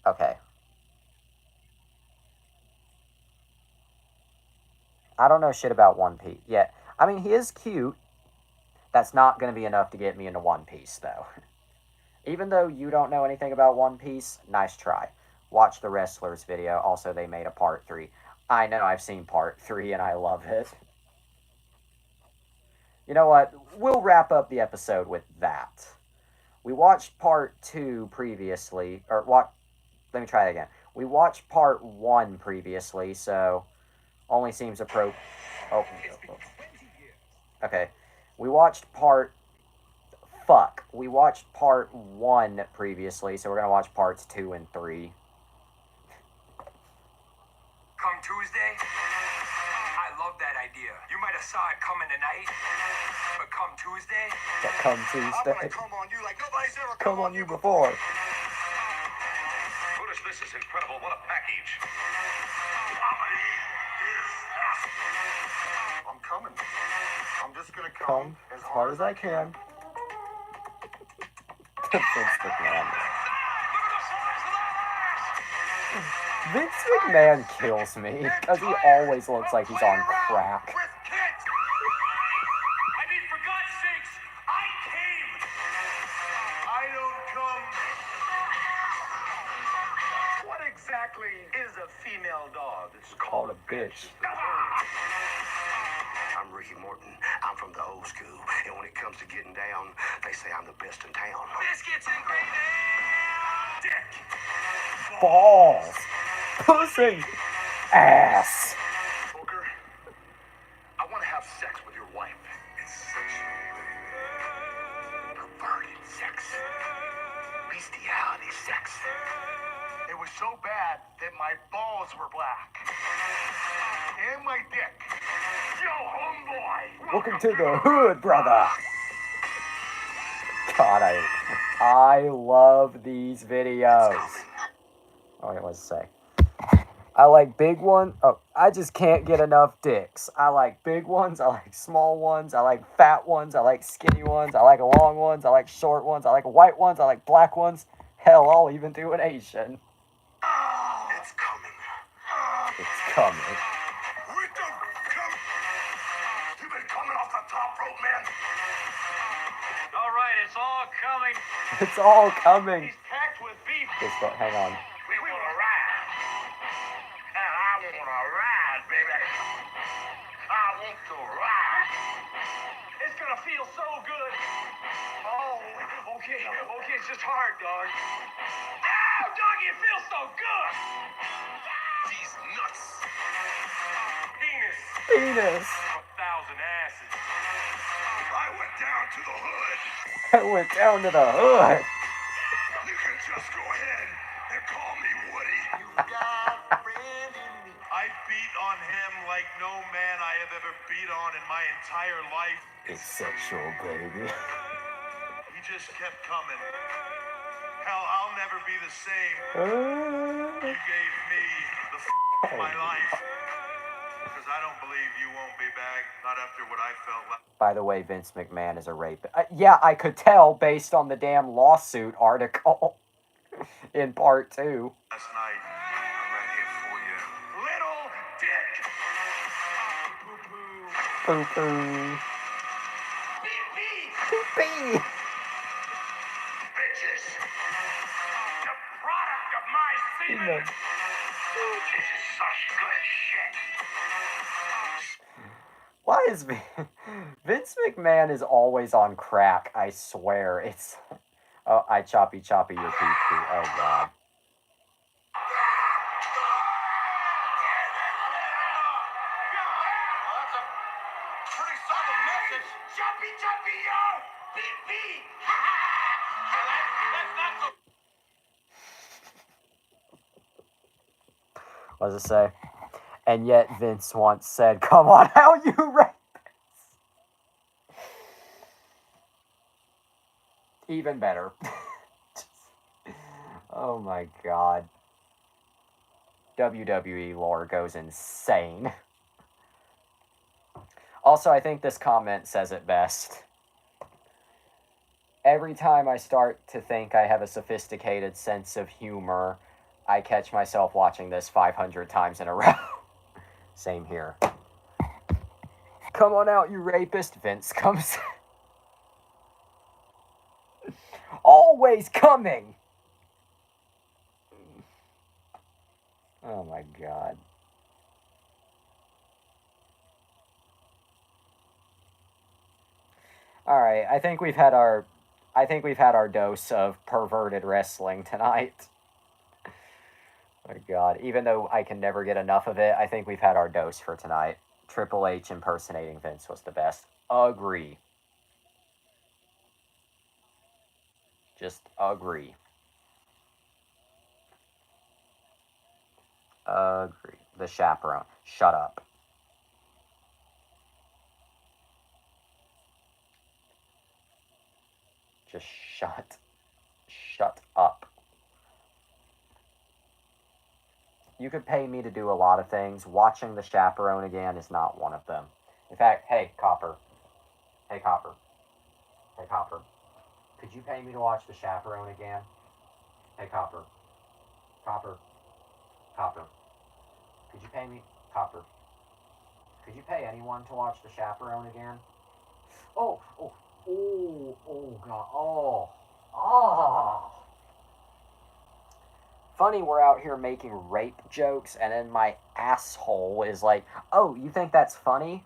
Okay. I don't know shit about One Piece yet. I mean, he is cute. That's not going to be enough to get me into One Piece, though. Even though you don't know anything about One Piece, nice try. Watch the Wrestlers video. Also, they made a part 3. I know, I've seen part 3 and I love it. You know what? We'll wrap up the episode with that. We watched part 2 previously, or what? Let me try it again. We watched part 1 previously, so only seems appropriate. Oh. Okay. We watched part. Fuck. We watched part 1 previously, so we're gonna watch parts 2 and 3. Come Tuesday, I love that idea. You might have saw it coming tonight, but come Tuesday, But come I'm Tuesday. gonna come on you like nobody's ever Come on you before. Curtis, this is incredible. What a package. I'm coming. I'm just gonna come as hard as I can. Vince McMahon. Vince McMahon kills me because he always looks like he's on crack. I mean, for God's sakes, I came. I don't come. What exactly is a female dog? It's Called a bitch. I'm Ricky Morton. I'm from the old school. And when it comes to getting down, they say I'm the best in town. Biscuits and gravy. Dick. Balls. Pussy. Ass. Booker, I want to have sex with your wife. It's sexual, baby. Perverted sex. Bestiality sex. It was so bad that my balls were black. And my dick. Yo, homeboy. Welcome to the hood, brother. God, I love these videos. Oh, wait, what's it say? I like big ones. Oh, I just can't get enough dicks. I like big ones. I like small ones. I like fat ones. I like skinny ones. I like long ones. I like short ones. I like white ones. I like black ones. Hell, I'll even do an Asian. It's coming. It's coming. Rico, come. You've been coming off the top rope, man. All right, it's all coming. It's all coming. He's packed with beef. Hang on. We want to ride. And I want to ride, baby. I want to ride. It's going to feel so good. Oh, okay. Okay, it's just hard, dog. Ow, doggy, it feels so good. These nuts. Penis. Penis. 1,000 asses. I went down to the hood. I went down to the hood. You can just go ahead and call me Woody. You got a friend in me. I beat on him like no man I have ever beat on in my entire life. It's sexual, baby. He just kept coming. Hell, I'll never be the same. You gave me the of my life. Because I don't believe you won't be back, not after what I felt like. By the way, Vince McMahon is a rapist. Yeah, I could tell based on the damn lawsuit article in part 2. Last night, I'm right here for you. Little dick. Poo poo. Pee-pee. Pee. Bitches. The product of my semen. This is such good shit. Why is Vince McMahon is always on crack? I swear it's. Oh, I choppy your pee pee. Oh god. That's a pretty subtle message. Jumpy, jumpy, yo! Beep, beep! That's not so... What does it say? And yet Vince once said, "Come on, how you rate this?" Even better. Oh my god. WWE lore goes insane. Also, I think this comment says it best. Every time I start to think I have a sophisticated sense of humor, I catch myself watching this 500 times in a row. Same here. Come on out, you rapist. Vince comes. Always coming. Oh my god. Alright, I think we've had our dose of perverted wrestling tonight. My god. Even though I can never get enough of it, I think we've had our dose for tonight. Triple H impersonating Vince was the best. Agree. Just agree. Agree. The chaperone. Shut up. Just shut. Shut up. You could pay me to do a lot of things. Watching The Chaperone again is not one of them. In fact, hey, Copper. Hey, Copper. Hey, Copper. Could you pay me to watch The Chaperone again? Hey, Copper. Copper. Copper. Could you pay me? Copper. Could you pay anyone to watch The Chaperone again? Oh, God. Oh. Funny, we're out here making rape jokes, and then my asshole is like, "Oh, you think that's funny?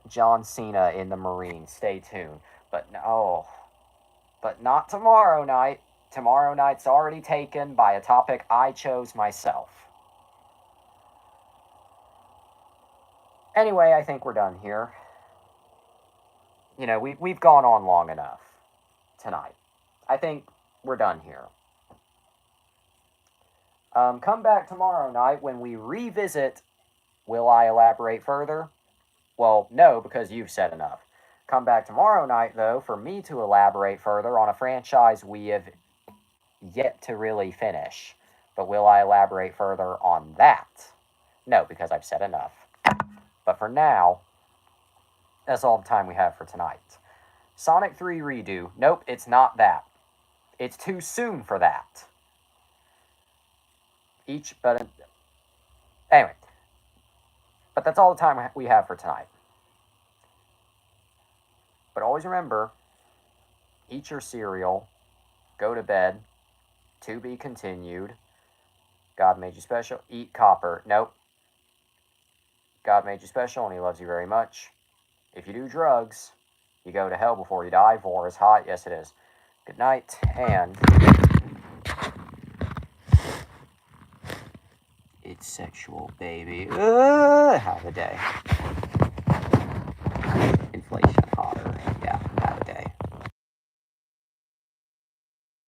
John Cena in the Marines. Stay tuned. But no, but not tomorrow night. Tomorrow night's already taken by a topic I chose myself. Anyway, I think we're done here. You know, we've gone on long enough tonight. I think we're done here. Come back tomorrow night when we revisit. Will I elaborate further? Well, no, because you've said enough. Come back tomorrow night, though, for me to elaborate further on a franchise we have yet to really finish. But will I elaborate further on that? No, because I've said enough. But for now, that's all the time we have for tonight. Sonic 3 redo. Nope, it's not that. It's too soon for that. Anyway. But that's all the time we have for tonight. But always remember, eat your cereal, go to bed, to be continued. God made you special. Eat copper. Nope. God made you special and he loves you very much. If you do drugs, you go to hell before you die. Vor is hot. Yes, it is. Good night, and it's sexual, baby. Have a day. Inflation.